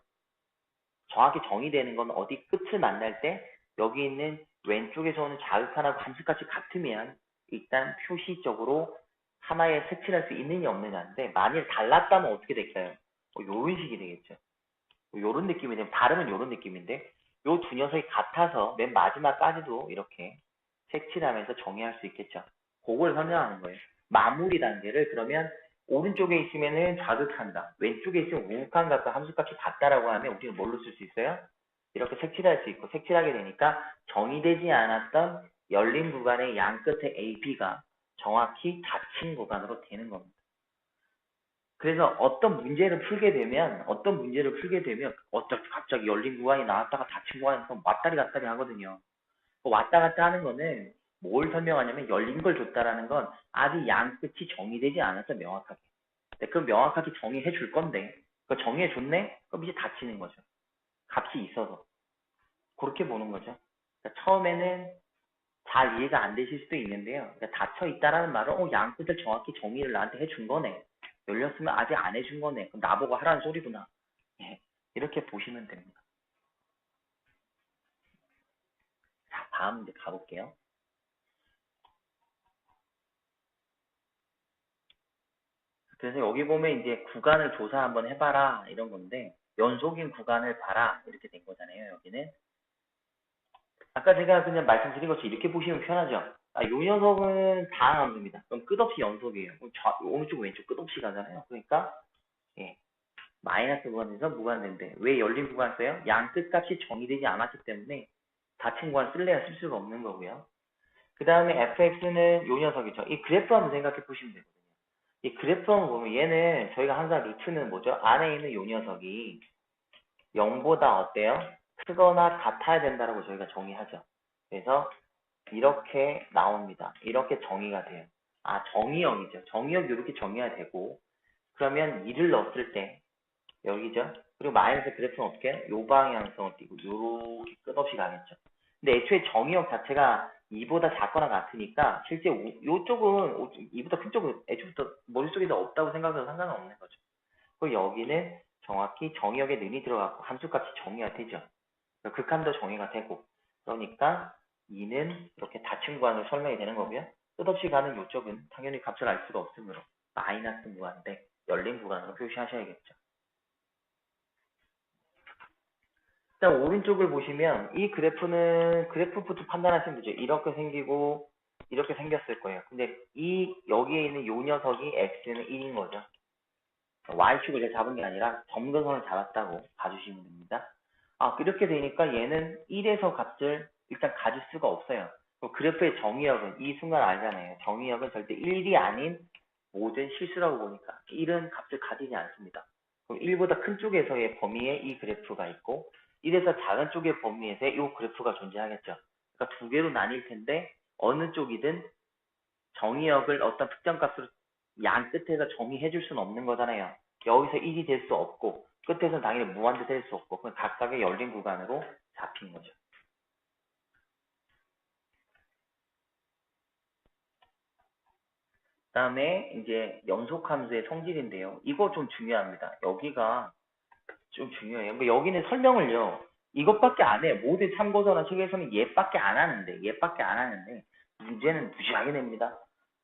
정확히 정의되는 건 어디 끝을 만날 때 여기 있는 왼쪽에서 오는 자극하나고 함수값이 같으면 일단 표시적으로 하나에 색칠할 수 있느냐 없느냐인데 만일 달랐다면 어떻게 될까요? 이런 식이 되겠죠. 요런 느낌이 되면 발음은 요런 느낌인데 요 두 녀석이 같아서 맨 마지막까지도 이렇게 색칠하면서 정의할 수 있겠죠. 그걸 설명하는 거예요. 마무리 단계를 그러면 오른쪽에 있으면은 자극한다. 왼쪽에 있으면 우극한과 그 함수값이 같다라고 하면 우리는 뭘로 쓸 수 있어요? 이렇게 색칠할 수 있고 색칠하게 되니까 정의되지 않았던 열린 구간의 양 끝에 A, B가 정확히 닫힌 구간으로 되는 겁니다. 그래서 어떤 문제를 풀게 되면 어차피 갑자기 열린 구간이 나왔다가 닫힌 구간이 나서 왔다리 갔다리 하거든요. 왔다 갔다 하는 거는 뭘 설명하냐면 열린 걸 줬다라는 건 아직 양 끝이 정의되지 않아서 명확하게. 그럼 명확하게 정의해 줄 건데 그 정의해 줬네? 그럼 이제 닫히는 거죠. 값이 있어서. 그렇게 보는 거죠. 그러니까 처음에는 잘 이해가 안 되실 수도 있는데요. 그러니까 닫혀 있다라는 말은 양 끝을 정확히 정의를 나한테 해준 거네. 열렸으면 아직 안 해준 거네. 그럼 나보고 하라는 소리구나. 예, 이렇게 보시면 됩니다. 자, 다음 이제 가볼게요. 그래서 여기 보면 이제 구간을 조사 한번 해봐라 이런 건데 연속인 구간을 봐라 이렇게 된 거잖아요. 여기는 아까 제가 그냥 말씀드린 것처럼 이렇게 보시면 편하죠. 요 녀석은 다항함수입니다. 그럼 끝없이 연속이에요. 그럼 오른쪽 왼쪽 끝없이 가잖아요. 그러니까 예, 마이너스 구간에서 무관된데 왜 열린 구간 써요? 양 끝값이 정의되지 않았기 때문에 닫힌 구간 쓸래야 쓸 수가 없는 거고요. 그 다음에 fx는 요 녀석이죠. 이 그래프 한번 생각해 보시면 되거든요. 이 그래프 한번 보면 얘는 저희가 항상 루트는 뭐죠? 안에 있는 요 녀석이 0보다 어때요? 크거나 같아야 된다라고 저희가 정의하죠. 그래서 이렇게 나옵니다. 이렇게 정의가 돼요. 정의역이죠. 정의역 이렇게 정의가 되고 그러면 2를 넣었을 때 여기죠. 그리고 마이너스 그래프는 어떻게 해요? 요 방향성을 띄고 요렇게 끝없이 가겠죠. 근데 애초에 정의역 자체가 2보다 작거나 같으니까 실제 요쪽은 2보다 큰 쪽은 애초부터 머릿속에 없다고 생각해도 상관은 없는 거죠. 그리고 여기는 정확히 정의역에 는이 들어가고 함수값이 정의가 되죠. 극한도 정의가 되고 그러니까 2는 이렇게 닫힌 구간으로 설명이 되는 거고요. 끝없이 가는 이쪽은 당연히 값을 알 수가 없으므로 마이너스 무한대 열린 구간으로 표시하셔야겠죠. 일단 오른쪽을 보시면 이 그래프는 그래프부터 판단하시면 되죠. 이렇게 생기고 이렇게 생겼을 거예요. 근데 여기에 있는 요 녀석이 x는 1인 거죠. y축을 제가 잡은 게 아니라 점근선을 잡았다고 봐주시면 됩니다. 이렇게 되니까 얘는 1에서 값을 일단 가질 수가 없어요. 그래프의 정의역은 이 순간 알잖아요. 정의역은 절대 1이 아닌 모든 실수라고 보니까 1은 값을 가지지 않습니다. 그럼 1보다 큰 쪽에서의 범위에 이 그래프가 있고 1에서 작은 쪽의 범위에서 이 그래프가 존재하겠죠. 그러니까 두 개로 나뉠 텐데 어느 쪽이든 정의역을 어떤 특정 값으로 양 끝에서 정의해 줄 수는 없는 거잖아요. 여기서 1이 될 수 없고 끝에서는 당연히 무한대 될 수 없고 그건 각각의 열린 구간으로 잡힌 거죠. 그 다음에 이제 연속함수의 성질인데요. 이거 좀 중요합니다. 여기가 좀 중요해요. 뭐 여기는 설명을요. 이것밖에 안 해요. 모든 참고서나 책에서는 얘밖에 안 하는데 문제는 무시하게 됩니다.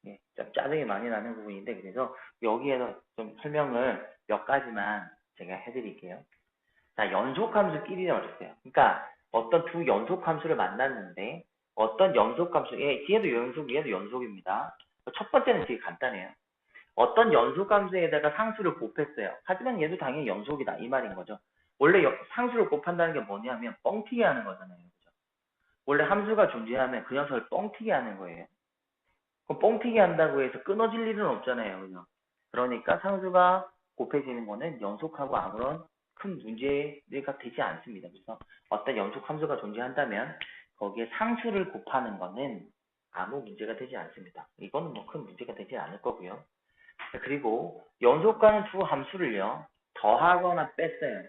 예, 좀 짜증이 많이 나는 부분인데 그래서 여기에서 좀 설명을 몇 가지만 제가 해드릴게요. 자, 연속함수끼리 어렸어요. 그러니까 어떤 두 연속함수를 만났는데 어떤 연속함수, 뒤에도 연속, 얘도 연속입니다. 첫 번째는 되게 간단해요. 어떤 연속함수에다가 상수를 곱했어요. 하지만 얘도 당연히 연속이다 이 말인 거죠. 원래 상수를 곱한다는 게 뭐냐면 뻥튀기 하는 거잖아요. 그죠? 원래 함수가 존재하면 그 녀석을 뻥튀기 하는 거예요. 그럼 뻥튀기 한다고 해서 끊어질 일은 없잖아요. 그죠? 그러니까 상수가 곱해지는 거는 연속하고 아무런 큰 문제가 되지 않습니다. 그래서 어떤 연속 함수가 존재한다면 거기에 상수를 곱하는 거는 아무 문제가 되지 않습니다. 이거는 뭐 큰 문제가 되지 않을 거고요. 그리고 연속과는 두 함수를요. 더하거나 뺐어요.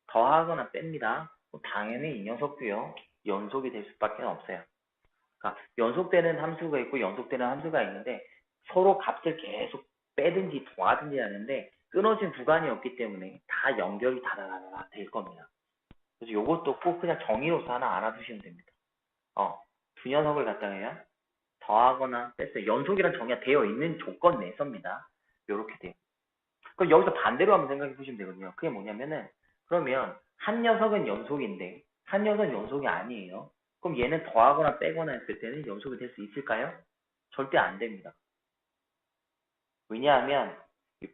더하거나 뺍니다. 당연히 이 녀석도요. 연속이 될 수밖에 없어요. 그러니까 연속되는 함수가 있고 연속되는 함수가 있는데 서로 값을 계속 빼든지 더하든지 하는데 끊어진 구간이 없기 때문에 다 연결이 다다다다 될 겁니다. 그래서 이것도 꼭 그냥 정의로서 하나 알아두시면 됩니다. 두 녀석을 갖다가요. 더하거나 뺐어요. 연속이란 정의가 되어 있는 조건 내서입니다. 이렇게 돼요. 그럼 여기서 반대로 한번 생각해 보시면 되거든요. 그게 뭐냐면은 그러면 한 녀석은 연속인데 한 녀석은 연속이 아니에요. 그럼 얘는 더하거나 빼거나 했을 때는 연속이 될 수 있을까요? 절대 안 됩니다. 왜냐하면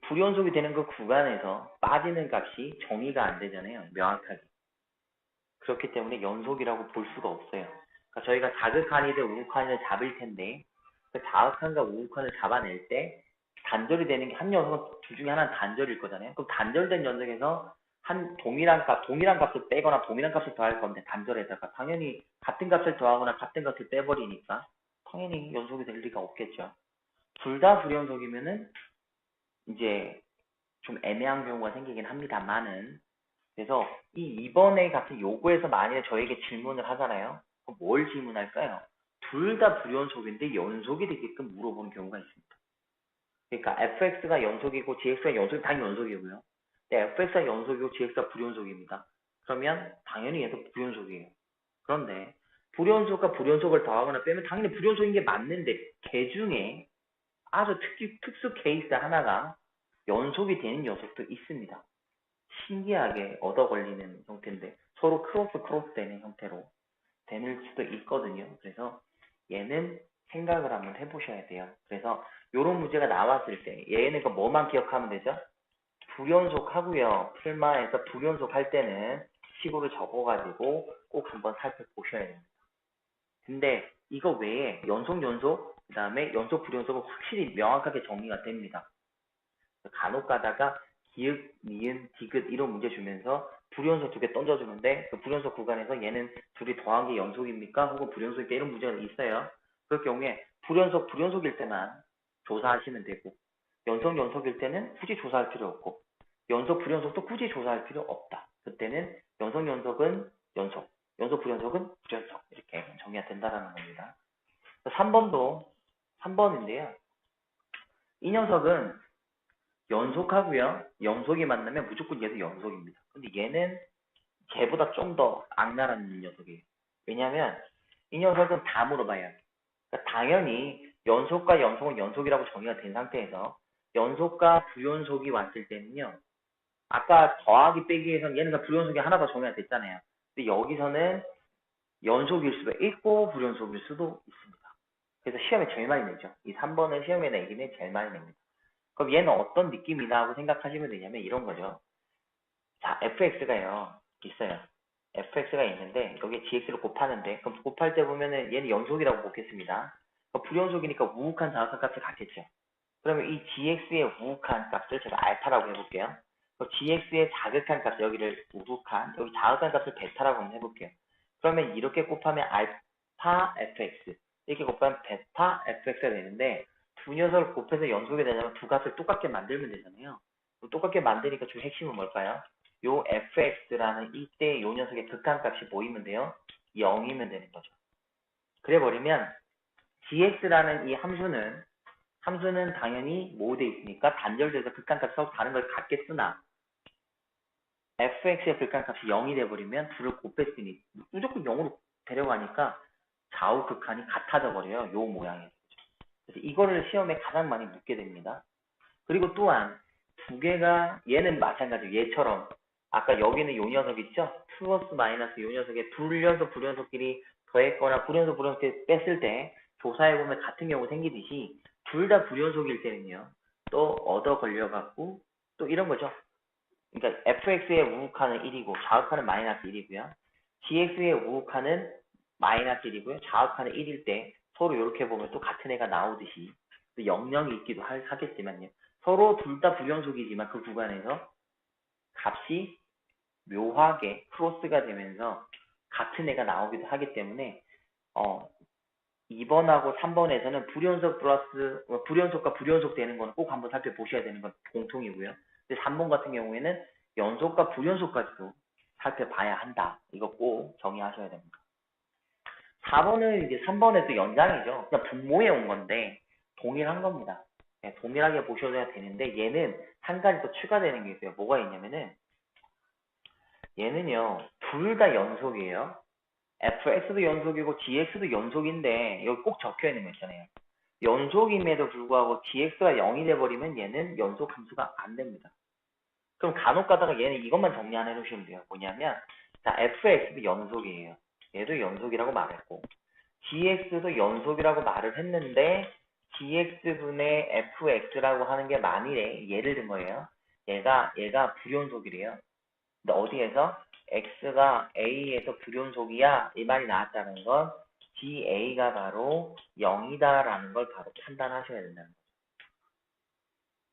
불연속이 되는 그 구간에서 빠지는 값이 정의가 안 되잖아요. 명확하게. 그렇기 때문에 연속이라고 볼 수가 없어요. 그러니까 저희가 자극한이든 우극한이든 잡을 텐데 그 자극한과 우극한을 잡아낼 때 단절이 되는 게 한 녀석은 둘 중에 하나는 단절일 거잖아요. 그럼 단절된 녀석에서 한 동일한 값을 빼거나 동일한 값을 더할 건데 단절에다가 당연히 같은 값을 더하거나 같은 값을 빼버리니까 당연히 연속이 될 리가 없겠죠. 둘 다 불연속이면은 이제 좀 애매한 경우가 생기긴 합니다만은 그래서 이 2번에 같은 요구에서 만약에 저에게 질문을 하잖아요. 그럼 뭘 질문할까요? 둘 다 불연속인데 연속이 되게끔 물어보는 경우가 있습니다. 그러니까 fx가 연속이고 gx가 연속이 당연히 연속이고요. 근데 fx가 연속이고 gx가 불연속입니다. 그러면 당연히 얘도 불연속이에요. 그런데 불연속과 불연속을 더하거나 빼면 당연히 불연속인 게 맞는데 개 중에 아주 특수 케이스 하나가 연속이 되는 녀석도 있습니다. 신기하게 얻어 걸리는 형태인데 서로 크로스 되는 형태로 되는 수도 있거든요. 그래서 얘는 생각을 한번 해보셔야 돼요. 그래서 이런 문제가 나왔을 때 얘는 그 뭐만 기억하면 되죠? 불연속 하고요. 풀마에서 불연속 할 때는 식으로 적어가지고 꼭 한번 살펴보셔야 됩니다. 근데 이거 외에 연속, 그 다음에 연속, 불연속은 확실히 명확하게 정리가 됩니다. 간혹 가다가 기읍, 니은, 디귿 이런 문제 주면서 불연속 두 개 던져주는데 그 불연속 구간에서 얘는 둘이 더한 게 연속입니까? 혹은 불연속일 때 이런 문제가 있어요. 그럴 경우에 불연속일 때만 조사하시면 되고 연속일 때는 굳이 조사할 필요 없고 불연속도 굳이 조사할 필요 없다. 그때는 연속은 불연속은 불연속 이렇게 정리가 된다라는 겁니다. 3번인데요. 이 녀석은 연속하고요. 연속이 만나면 무조건 얘도 연속입니다. 근데 얘는 걔보다 좀 더 악랄한 녀석이에요. 왜냐면 이 녀석은 다 물어봐요. 그러니까 당연히 연속과 연속은 연속이라고 정의가 된 상태에서 연속과 불연속이 왔을 때는요. 아까 더하기 빼기에서는 얘는 다 불연속이 하나 더 정의가 됐잖아요. 근데 여기서는 연속일 수도 있고 불연속일 수도 있습니다. 그래서 시험에 제일 많이 내죠. 이 3번은 시험에 내기는 제일 많이 냅니다. 그럼 얘는 어떤 느낌이다 하고 생각하시면 되냐면 이런 거죠. 자, fx가요. 있어요. fx가 있는데 여기에 gx를 곱하는데 그럼 곱할 때 보면은 얘는 연속이라고 곱겠습니다. 불연속이니까 우욱한 자극한 값을 갖겠죠. 그러면 이 gx의 우욱한 값을 제가 알파라고 해볼게요. 그럼 gx의 자극한 값 여기를 우욱한 여기 자극한 값을 베타라고 한번 해볼게요. 그러면 이렇게 곱하면 알파 fx 이렇게 곱하면 베타 fx가 되는데 두 녀석을 곱해서 연속이 되려면 두 값을 똑같게 만들면 되잖아요. 똑같게 만드니까 주 핵심은 뭘까요? 요 fx라는 이때 요 녀석의 극한값이 뭐이면 돼요? 0이면 되는 거죠. 그래 버리면 gx라는 이 함수는 당연히 뭐 돼 있으니까 단절돼서 극한값이 서로 다른 걸 갖겠으나 fx의 극한값이 0이 돼버리면 둘을 곱했으니 무조건 0으로 데려가니까 좌우 극한이 같아져 버려요. 요 모양에서. 그래서 이거를 시험에 가장 많이 묻게 됩니다. 그리고 또한 두 개가 얘는 마찬가지로 얘처럼 아까 여기는 요 녀석 있죠? 플러스 마이너스 요 녀석의 불연속끼리 더했거나 불연속끼리 뺐을 때 조사해보면 같은 경우 생기듯이 둘 다 불연속일 때는요. 또 얻어 걸려갖고 또 이런 거죠. 그러니까 fx의 우극한은 1이고 좌극한은 마이너스 1이고요. gx의 우극한은 마이너스 1이고요. 좌극한은 1일 때 서로 이렇게 보면 또 같은 애가 나오듯이 또 영역이 있기도 하겠지만요. 서로 둘 다 불연속이지만 그 구간에서 값이 묘하게 크로스가 되면서 같은 애가 나오기도 하기 때문에 2번하고 3번에서는 불연속과 불연속 되는 거는 꼭 한번 살펴보셔야 되는 건 공통이고요. 근데 3번 같은 경우에는 연속과 불연속까지도 살펴봐야 한다. 이거 꼭 정의하셔야 됩니다. 4번은 이제 3번의 또 연장이죠. 그냥 분모에 온 건데 동일한 겁니다. 네, 동일하게 보셔야 되는데 얘는 한 가지 더 추가되는 게 있어요. 뭐가 있냐면은 얘는요 둘 다 연속이에요. fx도 연속이고 gx도 연속인데 여기 꼭 적혀 있는 거 있잖아요. 연속임에도 불구하고 gx가 0이 돼버리면 얘는 연속 함수가 안 됩니다. 그럼 간혹 가다가 얘는 이것만 정리 안 해놓으시면 돼요. 뭐냐면 자 fx도 연속이에요. 얘도 연속이라고 말했고 gx도 연속이라고 말을 했는데 gx분의 fx라고 하는 게 만일에 예를 든 거예요. 얘가 불연속이래요. 근데 어디에서 x가 a에서 불연속이야 이 말이 나왔다는 건 GA가 바로 0이다라는 걸 바로 판단하셔야 된다는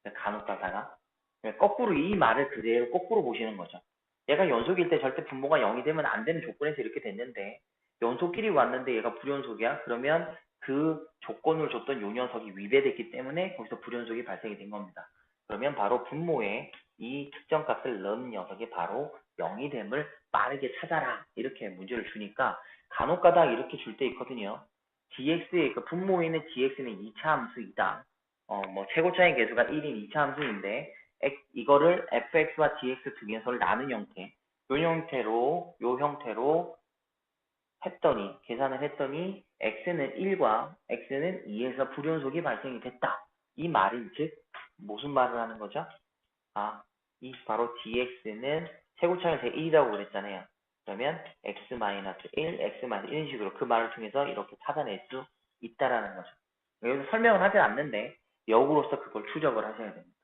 거죠. 간혹 가다가 거꾸로 이 말을 그대로 거꾸로 보시는 거죠. 얘가 연속일 때 절대 분모가 0이 되면 안 되는 조건에서 이렇게 됐는데 연속끼리 왔는데 얘가 불연속이야? 그러면 그 조건을 줬던 요 녀석이 위배됐기 때문에 거기서 불연속이 발생이 된 겁니다. 그러면 바로 분모에 이 특정 값을 넣은 녀석이 바로 0이 됨을 빠르게 찾아라. 이렇게 문제를 주니까 간혹 가다 이렇게 줄 때 있거든요. gx의 그 분모에 있는 gx는 2차 함수이다. 뭐 최고차의 계수가 1인 2차 함수인데 이거를 fx와 gx 중에서 나눈 형태 요 형태로 계산을 했더니 x는 1과 x는 2에서 불연속이 발생이 됐다. 이 말인 즉 무슨 말을 하는 거죠? 이 바로 dx는 최고차는 제1이라고 그랬잖아요. 그러면 x-1, x-1 이런 식으로 그 말을 통해서 이렇게 찾아낼 수 있다라는 거죠. 여기서 설명을 하지 않는데 역으로서 그걸 추적을 하셔야 됩니다.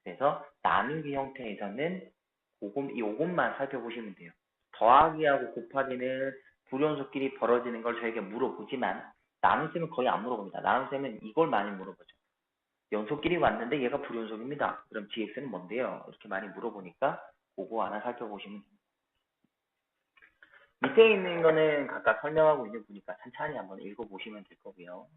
그래서 나누기 형태에서는 요것만 살펴보시면 돼요. 더하기하고 곱하기는 불연속끼리 벌어지는 걸 저에게 물어보지만 나눗셈은 거의 안 물어봅니다. 나눗셈은 이걸 많이 물어보죠. 연속끼리 왔는데 얘가 불연속입니다. 그럼 dx는 뭔데요? 이렇게 많이 물어보니까 그거 하나 살펴보시면 됩니다. 밑에 있는 거는 각각 설명하고 있는 거니까 천천히 한번 읽어보시면 될 거고요.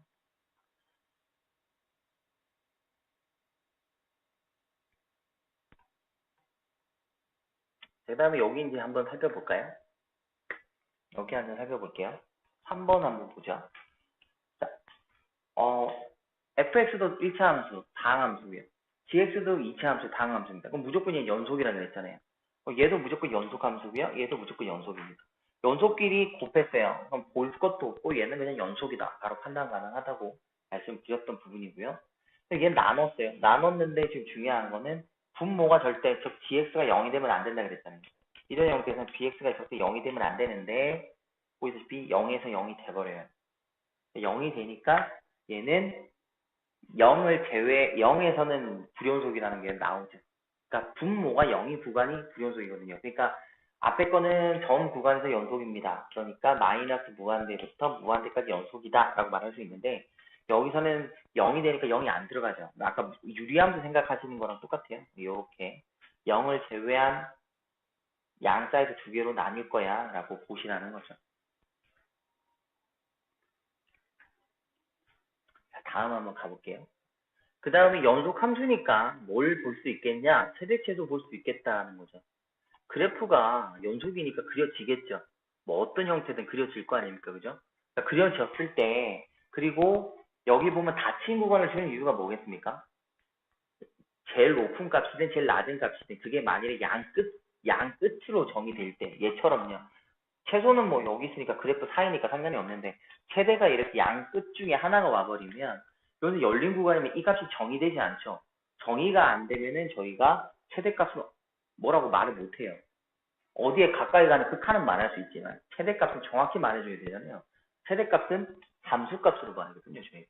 그 다음에 여기 이제 한번 살펴볼까요? 여기 한번 살펴볼게요. 3번 한번 보자. 자, fx도 1차 함수, 다항함수고요. gx도 2차 함수, 다항함수입니다. 그럼 무조건 얘 연속이라고 했잖아요. 얘도 무조건 연속함수고요. 얘도 무조건 연속입니다. 연속끼리 곱했어요. 그럼 볼 것도 없고 얘는 그냥 연속이다. 바로 판단 가능하다고 말씀드렸던 부분이고요. 얘는 나눴어요. 나눴는데 지금 중요한 거는 분모가 절대, 즉 gx가 0이 되면 안 된다 그랬잖아요. 이런 형태에서는 bx가 절대 0이 되면 안 되는데 보이다시피 0에서 0이 돼버려요. 0이 되니까 얘는 0을 제외, 0에서는 불연속이라는 게 나오죠. 그러니까 분모가 0이 구간이 불연속이거든요. 그러니까 앞에 거는 전 구간에서 연속입니다. 그러니까 마이너스 무한대부터 무한대까지 연속이다 라고 말할 수 있는데 여기서는 0이 되니까 0이 안 들어가죠. 아까 유리함수 생각하시는 거랑 똑같아요. 이렇게 0을 제외한 양 사이드 두 개로 나뉠 거야 라고 보시라는 거죠. 자, 다음 한번 가볼게요. 그 다음에 연속 함수니까 뭘 볼 수 있겠냐? 최대치도 볼 수 있겠다는 거죠. 그래프가 연속이니까 그려지겠죠. 뭐 어떤 형태든 그려질 거 아닙니까? 그죠? 그러니까 그려졌을 때, 그리고 여기 보면 닫힌 구간을 주는 이유가 뭐겠습니까? 제일 높은 값이든 제일 낮은 값이든 그게 만일에 양 끝으로 정의될 때, 얘처럼요. 최소는 뭐 여기 있으니까 그래프 사이니까 상관이 없는데, 최대가 이렇게 양 끝 중에 하나가 와버리면, 여기서 열린 구간이면 이 값이 정의되지 않죠. 정의가 안 되면은 저희가 최대값을 뭐라고 말을 못해요. 어디에 가까이 가는 극한은 말할 수 있지만 최대값은 정확히 말해줘야 되잖아요. 최대값은 함수값으로 말하거든요, 저희가.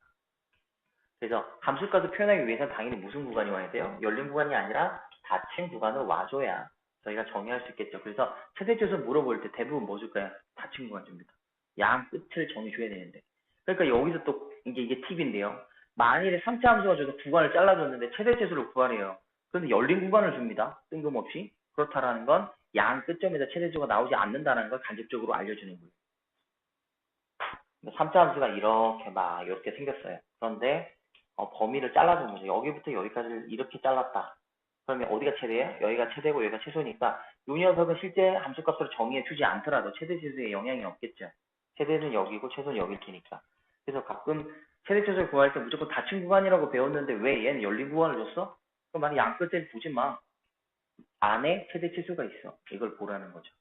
그래서 함수값을 표현하기 위해서는 당연히 무슨 구간이 와야 돼요? 열린 구간이 아니라 닫힌 구간으로 와줘야 저희가 정의할 수 있겠죠. 그래서 최대치수 물어볼 때 대부분 뭐 줄까요? 닫힌 구간 줍니다. 양 끝을 정해줘야 되는데. 그러니까 여기서 또 이게 팁인데요. 만일에 3차 함수가 줘서 구간을 잘라줬는데 최대치수를 구하래요. 그런데 열린 구간을 줍니다. 뜬금없이. 그렇다라는 건 양 끝점에서 최대치수가 나오지 않는다는 걸 간접적으로 알려주는 거예요. 3차 함수가 이렇게 생겼어요. 그런데 범위를 잘라준 거죠. 여기부터 여기까지를 이렇게 잘랐다. 그러면 어디가 최대예요? 여기가 최대고 여기가 최소니까 이 녀석은 실제 함수값으로 정의해 주지 않더라도 최대치수에 영향이 없겠죠. 최대는 여기고 최소는 여길 테니까. 그래서 가끔 최대치수를 구할 때 무조건 닫힌 구간이라고 배웠는데 왜 얘는 열린 구간을 줬어? 그럼 만약 양 끝을 보지 마. 안에 최대치수가 있어. 이걸 보라는 거죠.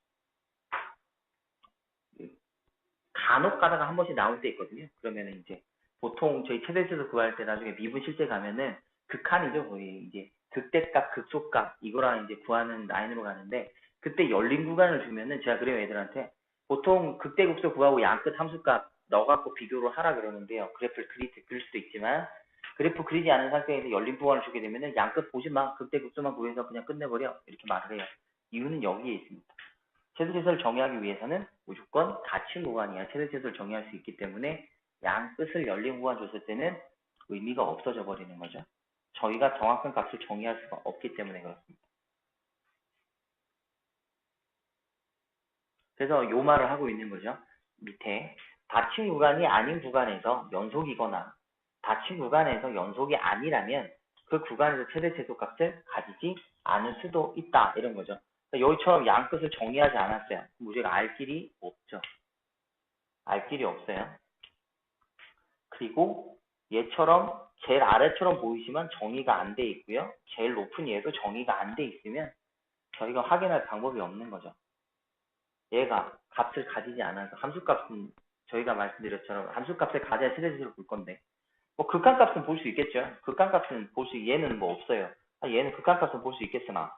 간혹 가다가 한 번씩 나올 때 있거든요. 그러면은 이제 보통 저희 최대치수 구할 때 나중에 미분 실제 가면은 극한이죠. 거의 이제 극대값, 극소값 이거랑 이제 구하는 라인으로 가는데 그때 열린 구간을 주면은 제가 그래요 애들한테 보통 극대극소 구하고 양끝 함수값 넣어갖고 비교를 하라 그러는데요. 그래프를 그릴 수도 있지만 그래프 그리지 않은 상태에서 열린 구간을 주게 되면은 양끝 보지 마. 극대극소만 구해서 그냥 끝내버려. 이렇게 말을 해요. 이유는 여기에 있습니다. 최대치수를 정의하기 위해서는 무조건 닫힌 구간이야 최대치수를 정의할 수 있기 때문에 양 끝을 열린 구간 줬을 때는 의미가 없어져 버리는 거죠. 저희가 정확한 값을 정의할 수가 없기 때문에 그렇습니다. 그래서 요 말을 하고 있는 거죠. 밑에 닫힌 구간이 아닌 구간에서 연속이거나 닫힌 구간에서 연속이 아니라면 그 구간에서 최대치수 값을 가지지 않을 수도 있다 이런 거죠. 여기처럼 양 끝을 정의하지 않았어요. 우리가 알 길이 없죠. 알 길이 없어요. 그리고 얘처럼 제일 아래처럼 보이지만 정의가 안 돼 있고요. 제일 높은 얘도 정의가 안 돼 있으면 저희가 확인할 방법이 없는 거죠. 얘가 값을 가지지 않아서 함수값은 저희가 말씀드렸처럼 함수값을 가져야 최대치수를 볼 건데 뭐 극한값은 볼 수 있겠죠. 극한값은 얘는 뭐 없어요. 얘는 극한값은 볼 수 있겠으나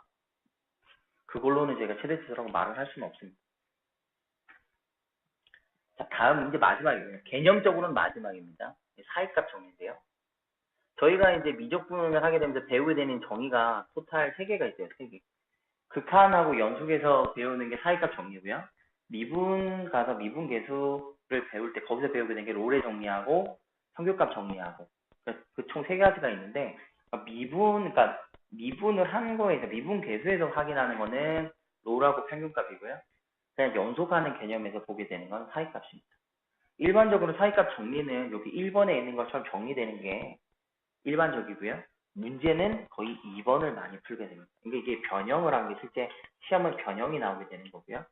그걸로는 제가 최대치수라고 말을 할 수는 없습니다. 자, 다음 문제 마지막이에요. 개념적으로는 마지막입니다. 사이값 정의인데요. 저희가 이제 미적분을 하게 되면서 배우게 되는 정의가 토탈 3개가 있어요. 3개. 극한하고 연속에서 배우는 게 사이값 정의고요. 미분 가서 미분 계수를 배울 때 거기서 배우게 된 게 롤의 정리하고 성격값 정리하고 그 총 3가지가 있는데 그러니까 미분을 한 거에서 미분 계수에서 확인하는 거는 롤하고 평균값이고요. 그냥 연속하는 개념에서 보게 되는 건 사이값입니다. 일반적으로 사이값 정리는 여기 1번에 있는 것처럼 정리되는 게 일반적이고요. 문제는 거의 2번을 많이 풀게 됩니다. 그러니까 이게 변형을 한 게 실제 시험은 변형이 나오게 되는 거고요.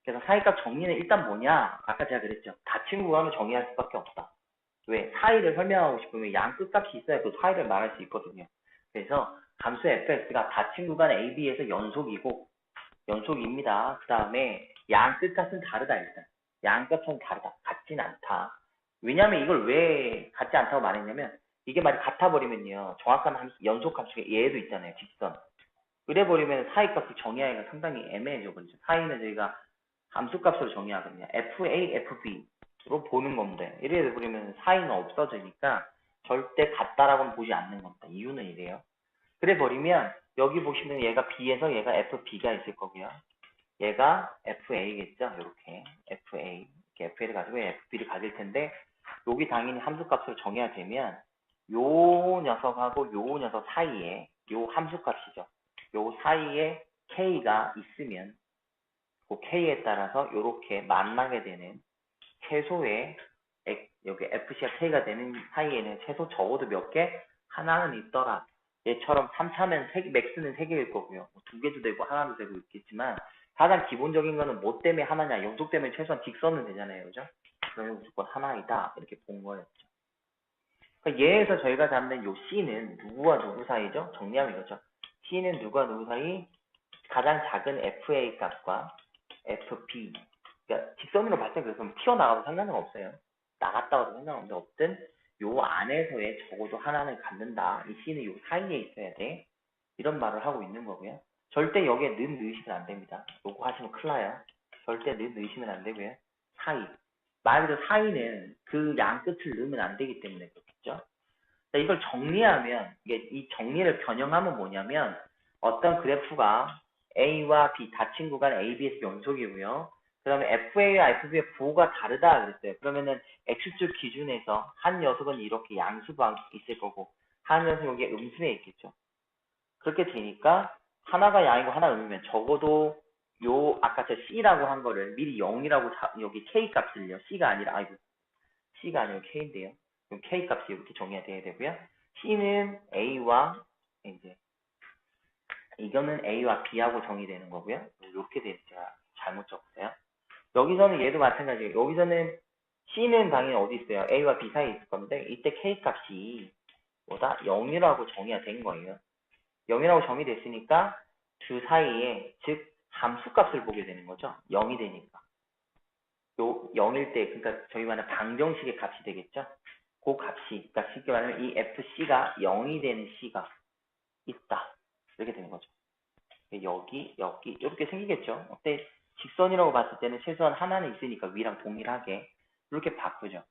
그래서 사이값 정리는 일단 뭐냐? 아까 제가 그랬죠. 닫힌 구간을 정의할 수밖에 없다. 왜? 사이를 설명하고 싶으면 양 끝값이 있어야 그 사이를 말할 수 있거든요. 그래서 함수 fx가 닫힌 구간 ab에서 연속입니다. 그 다음에 양 끝값은 다르다 일단. 양 값은 다르다. 같진 않다. 왜냐면 이걸 왜 같지 않다고 말했냐면 이게 만약 같아 버리면요. 정확한 함수, 연속 함수 얘도 있잖아요. 직선. 그래 버리면 사이 값을 정의하기가 상당히 애매해져 버리죠. 사이는 저희가 함수 값으로 정의하거든요. FA, FB로 보는 건데 이래 버리면 사이는 없어지니까 절대 같다라고는 보지 않는 겁니다. 이유는 이래요. 그래 버리면 여기 보시면 얘가 B에서 얘가 FB가 있을 거고요. 얘가 FA겠죠. 이렇게 FA, 이렇게 FA를 가지고 FB를 가질 텐데 여기 당연히 함수값으로 정해야 되면 요 녀석하고 요 녀석 사이에 요 함수값이죠. 요 사이에 K가 있으면 그 K에 따라서 이렇게 만나게 되는 최소의 여기 FC가 K가 되는 사이에는 최소 적어도 몇 개? 하나는 있더라. 얘처럼 3차면 맥스는 3개일 거고요. 2개도 되고 하나도 되고 있겠지만 가장 기본적인 거는 뭐 때문에 하나냐? 연속 때문에 최소한 직선은 되잖아요. 그죠? 그러면 무조건 하나이다. 이렇게 본 거였죠. 그러니까 얘에서 저희가 잡는 요 C는 누구와 누구 사이죠? 정리하면 이거죠. C는 누구와 누구 사이? 가장 작은 FA 값과 FB. 그러니까 직선으로 봤을 때 그래서 튀어나가도 상관은 없어요. 나갔다 와도 상관없는데 없든 요 안에서의 적어도 하나는 갖는다. 이 C는 요 사이에 있어야 돼. 이런 말을 하고 있는 거고요. 절대 여기에 넣으시면 안 됩니다. 요거 하시면 큰일 나요. 절대 넣으시면 안 되고요. 사이. 말 그대로 사이는 그 양 끝을 넣으면 안 되기 때문에 그렇겠죠. 이걸 정리하면 이게 이 정리를 변형하면 뭐냐면 어떤 그래프가 A와 B 닫힌 구간 A, B에서 연속이고요. 그 다음에 FA와 FB의 부호가 다르다 그랬어요. 그러면은 X축 기준에서 한 녀석은 이렇게 양수가 있을 거고 한 녀석은 여기에 음수에 있겠죠. 그렇게 되니까 하나가 양이고 하나가 음이면 적어도 요 아까 저 C라고 한 거를 미리 0이라고 여기 K 값을요. C가 아니라 C가 아니고 K인데요. 그럼 K 값이 이렇게 정의가 돼야 되고요. C는 A와 이제 이거는 A와 B하고 정의되는 거고요. 이렇게 돼서 제가 잘못 적었어요. 여기서는 얘도 마찬가지예요. 여기서는 C는 당연히 어디 있어요? A와 B 사이에 있을 건데 이때 K 값이 뭐다? 0이라고 정의가 된 거예요. 0이라고 정의됐으니까 두 사이에 즉 함수값을 보게 되는 거죠. 0이 되니까. 요 0일 때 그러니까 저희 말하는 방정식의 값이 되겠죠. 그 값이 그러니까 쉽게 말하면 이 FC가 0이 되는 C가 있다. 이렇게 되는 거죠. 여기 이렇게 생기겠죠. 근데 직선이라고 봤을 때는 최소한 하나는 있으니까 위랑 동일하게 이렇게 바꾸죠.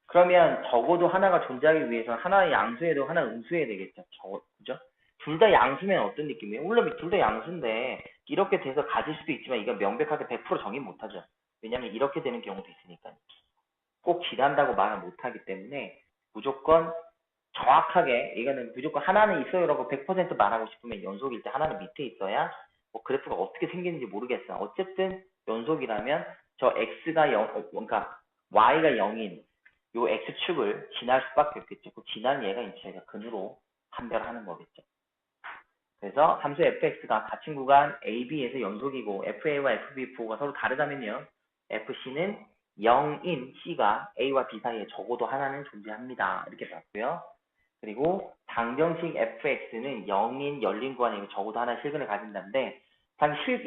그러면 적어도 하나가 존재하기 위해서 하나의 양수에도 하나 음수해야 되겠죠. 그죠? 둘 다 양수면 어떤 느낌이에요? 물론 둘 다 양수인데 이렇게 돼서 가질 수도 있지만 이건 명백하게 100% 정의 못하죠. 왜냐면 이렇게 되는 경우도 있으니까. 꼭 지난다고 말을 못하기 때문에 무조건 정확하게 이거는 무조건 하나는 있어요라고 100% 말하고 싶으면 연속일 때 하나는 밑에 있어야 뭐 그래프가 어떻게 생기는지 모르겠어. 어쨌든 연속이라면 저 x가 0, 그러니까 y가 0인 요 x축을 지날 수밖에 없겠죠. 그 지난 얘가 이제 저희가 근으로 판별하는 거겠죠. 그래서 함수 fx가 같은 구간 AB에서 연속이고 FA와 FB 부호가 서로 다르다면요. FC는 0인 C가 A와 B 사이에 적어도 하나는 존재합니다. 이렇게 봤고요. 그리고 방정식 fx는 0인 열린 구간에 적어도 하나 실근을 가진다는데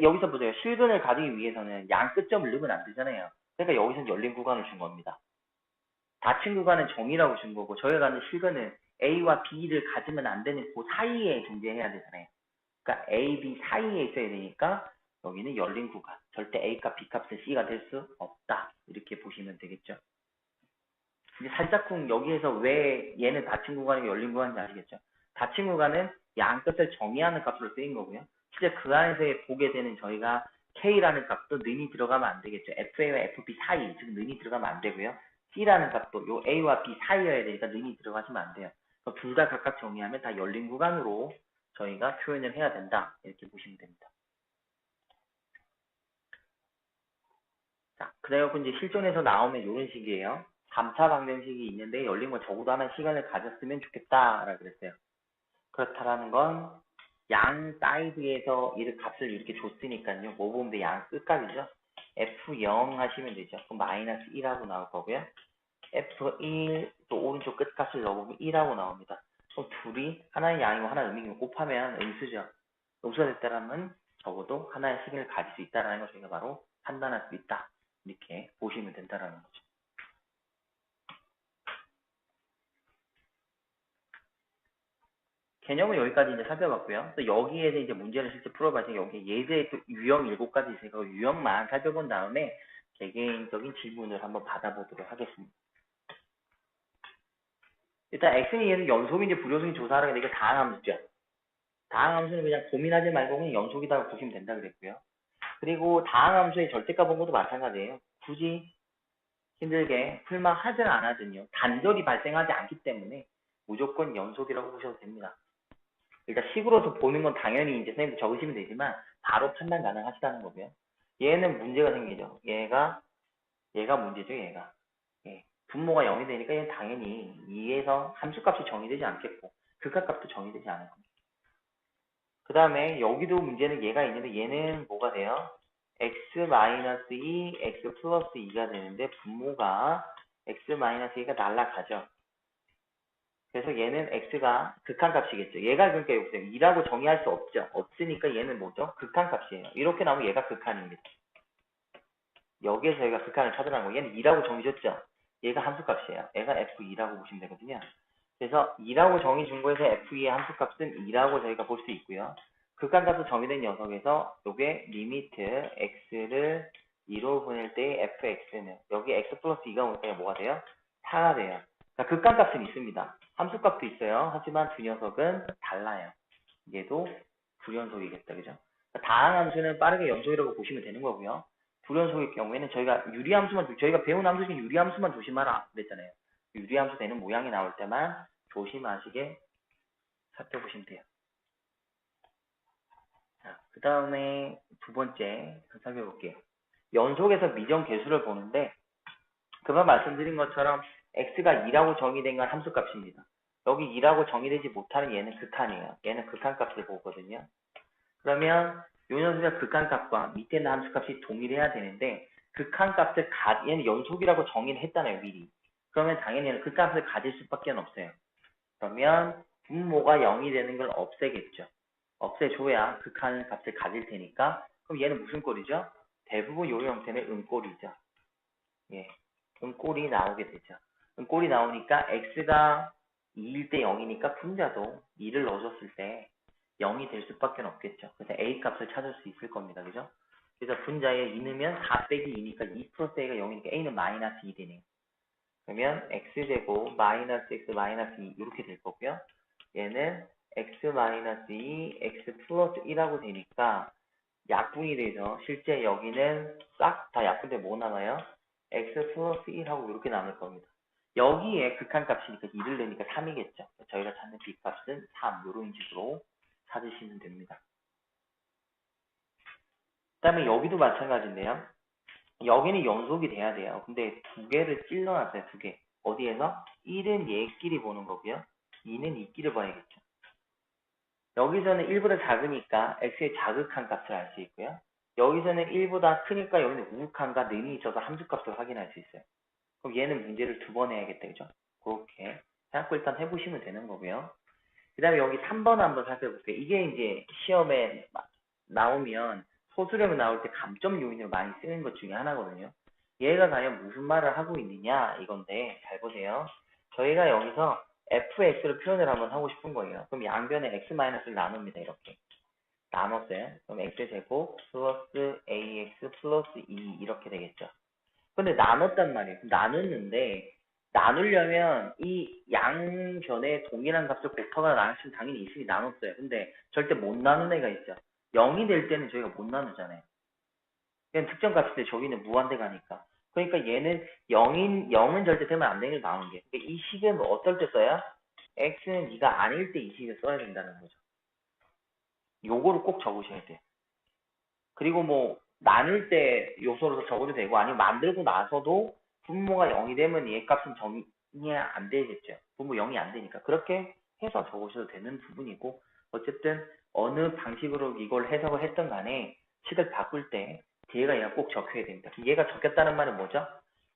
여기서 보세요. 실근을 가지기 위해서는 양 끝점을 넣으면 안 되잖아요. 그러니까 여기서는 열린 구간을 준 겁니다. 닫힌 구간은 정의라고 준 거고 저희가 가는 실근은 A와 B를 가지면 안 되는 그 사이에 존재해야 되잖아요. 그러니까 A, B 사이에 있어야 되니까 여기는 열린 구간. 절대 A값, B값은 C가 될 수 없다. 이렇게 보시면 되겠죠. 이제 살짝쿵 여기에서 왜 얘는 닫힌 구간이고 열린 구간인지 아시겠죠? 닫힌 구간은 양 끝을 정의하는 값으로 쓰인 거고요. 실제 그 안에서 보게 되는 저희가 K라는 값도 는이 들어가면 안 되겠죠. FA와 FB 사이, 즉 는이 들어가면 안 되고요. C라는 값도 요 A와 B 사이여야 되니까 는이 들어가시면 안 돼요. 둘 다 각각 정의하면 다 열린 구간으로 저희가 표현을 해야 된다. 이렇게 보시면 됩니다. 자, 그래갖고 이제 실전에서 나오면 이런 식이에요. 3차 방정식이 있는데 열린 거 적어도 하나 시간을 가졌으면 좋겠다라고 그랬어요. 그렇다라는 건 양 사이드에서 이 값을 이렇게 줬으니까요. 뭐 보면 돼? 양 끝값이죠. F0 하시면 되죠. 그럼 마이너스 1하고 나올 거고요. F1 또 오른쪽 끝값을 넣어보면 1하고 나옵니다. 그럼 둘이 하나의 양이고 하나의 음이고 곱하면 음수죠. 음수가 됐다라면 적어도 하나의 시간을 가질 수 있다라는 걸 저희가 바로 판단할 수 있다. 이렇게 보시면 된다라는 거죠. 개념은 여기까지 이제 살펴봤고요. 또 여기에서 이제 문제를 실제 풀어봐서 여기 예제의 또 유형 7가지 있으니까 유형만 살펴본 다음에 개개인적인 질문을 한번 받아보도록 하겠습니다. 일단 X는 얘는 연속인지 불연속인지 조사하라는 게 이게 다항함수죠. 다항함수는 그냥 고민하지 말고 그냥 연속이라고 보시면 된다 그랬고요. 그리고 다항함수의 절대값 본 것도 마찬가지예요. 굳이 힘들게 풀만 하든 안 하든요. 단절이 발생하지 않기 때문에 무조건 연속이라고 보셔도 됩니다. 일단 식으로서 보는 건 당연히 이제 선생님도 적으시면 되지만 바로 판단 가능하시다는 거고요. 얘는 문제가 생기죠. 얘가 문제죠. 얘가. 예. 분모가 0이 되니까 얘는 당연히 2에서 함수값이 정의되지 않겠고 극한값도 정의되지 않을 겁니다. 그 다음에 여기도 문제는 얘가 있는데 얘는 뭐가 돼요? x-2, x 플러스 2가 되는데 분모가 x-2가 날라가죠. 그래서 얘는 x가 극한값이겠죠. 얘가 그러니까 여기서 2라고 정의할 수 없죠. 없으니까 얘는 뭐죠? 극한값이에요. 이렇게 나오면 얘가 극한입니다. 여기에서 얘가 극한을 찾으라는 거. 얘는 2라고 정의줬죠. 얘가 함수값이에요. 얘가 f2라고 보시면 되거든요. 그래서 2라고 정의 준 거에서 f2의 함수값은 2라고 저희가 볼 수 있고요. 극한값으로 정의된 녀석에서 요게 리미트 x를 2로 보낼 때 fx는 여기 x 플러스 2가 오니까 뭐가 돼요? 4가 돼요. 그러니까 극한값은 있습니다. 함수값도 있어요. 하지만 두 녀석은 달라요. 얘도 불연속이겠다. 그죠? 그러니까 다항함수는 빠르게 연속이라고 보시면 되는 거고요. 불연속일 경우에는 저희가 저희가 배운 함수 중에 유리함수만 조심하라 그랬잖아요. 유리함수 되는 모양이 나올 때만 조심하시게 살펴보시면 돼요. 자, 그 다음에 두 번째 살펴볼게요. 연속에서 미정 계수를 보는데 그만 말씀드린 것처럼 x가 2라고 정의된 건 함수값입니다. 여기 2라고 정의되지 못하는 얘는 극한이에요. 얘는 극한값을 보거든요. 그러면 요 녀석의 극한값과 밑에 있는 함수값이 동일해야 되는데 극한값을 얘는 연속이라고 정의를 했잖아요. 미리. 그러면 당연히 얘는 극한값을 가질 수밖에 없어요. 그러면 분모가 0이 되는 걸 없애겠죠. 없애줘야 극한 값을 가질 테니까 그럼 얘는 무슨 꼴이죠? 대부분 요 형태는 음꼴이죠. 예, 음꼴이 나오게 되죠. 음꼴이 나오니까 x가 2일 때 0이니까 분자도 2를 넣어줬을 때 0이 될 수밖에 없겠죠. 그래서 a 값을 찾을 수 있을 겁니다. 그죠? 그래서 분자에 2 넣으면 4 빼기 2니까 2 플러스 a가 0이니까 a는 마이너스 2 되네요. 그러면 x제곱 마이너스 x 마이너스 2 이렇게 될 거고요. 얘는 x 마이너스 2, x 플러스 1하고 되니까 약분이 되죠. 실제 여기는 싹 다 약분돼 뭐 남아요? x 플러스 1하고 이렇게 남을 겁니다. 여기에 극한값이니까 2를 내니까 3이겠죠. 저희가 찾는 b값은 3 이런 식으로 찾으시면 됩니다. 그 다음에 여기도 마찬가지인데요. 여기는 연속이 돼야 돼요. 근데 두 개를 찔러놨어요. 두 개. 어디에서? 1은 얘끼리 보는 거고요. 2는 이끼를 봐야겠죠. 여기서는 1보다 작으니까 x의 자극한 값을 알 수 있고요. 여기서는 1보다 크니까 여기는 우극한과 는이 있어서 함수값을 확인할 수 있어요. 그럼 얘는 문제를 두 번 해야겠다. 그죠? 그렇게 생각고 일단 해보시면 되는 거고요. 그 다음에 여기 3번 한번 살펴볼게요. 이게 이제 시험에 나오면 소수점이 나올 때 감점 요인을 많이 쓰는 것 중에 하나거든요. 얘가 과연 무슨 말을 하고 있느냐 이건데 잘 보세요. 저희가 여기서 fx를 표현을 한번 하고 싶은 거예요. 그럼 양변에 x-를 나눕니다. 이렇게 나눴어요. 그럼 x제곱 플러스 ax 플러스 2 이렇게 되겠죠. 근데 나눴단 말이에요. 나눴는데 나누려면 이 양변에 동일한 값을 곱하거나 나누시면 당연히 있으니 나눴어요. 근데 절대 못 나눈 애가 있죠. 0이 될 때는 저희가 못 나누잖아요. 그냥 특정 값일 때 저기는 무한대 가니까. 그러니까 얘는 0은 절대 되면 안 되는 게 나온 게. 그러니까 이 식은 어떨 때 써야? x는 2가 아닐 때 이 식을 써야 된다는 거죠. 요거를 꼭 적으셔야 돼요. 그리고 뭐 나눌 때 요소로 적어도 되고 아니면 만들고 나서도 분모가 0이 되면 얘 값은 정이 안 되겠죠. 분모 0이 안 되니까. 그렇게 해서 적으셔도 되는 부분이고 어쨌든 어느 방식으로 이걸 해석을 했던 간에 식을 바꿀 때 뒤에가 얘가 꼭 적혀야 됩니다. 얘가 적혔다는 말은 뭐죠?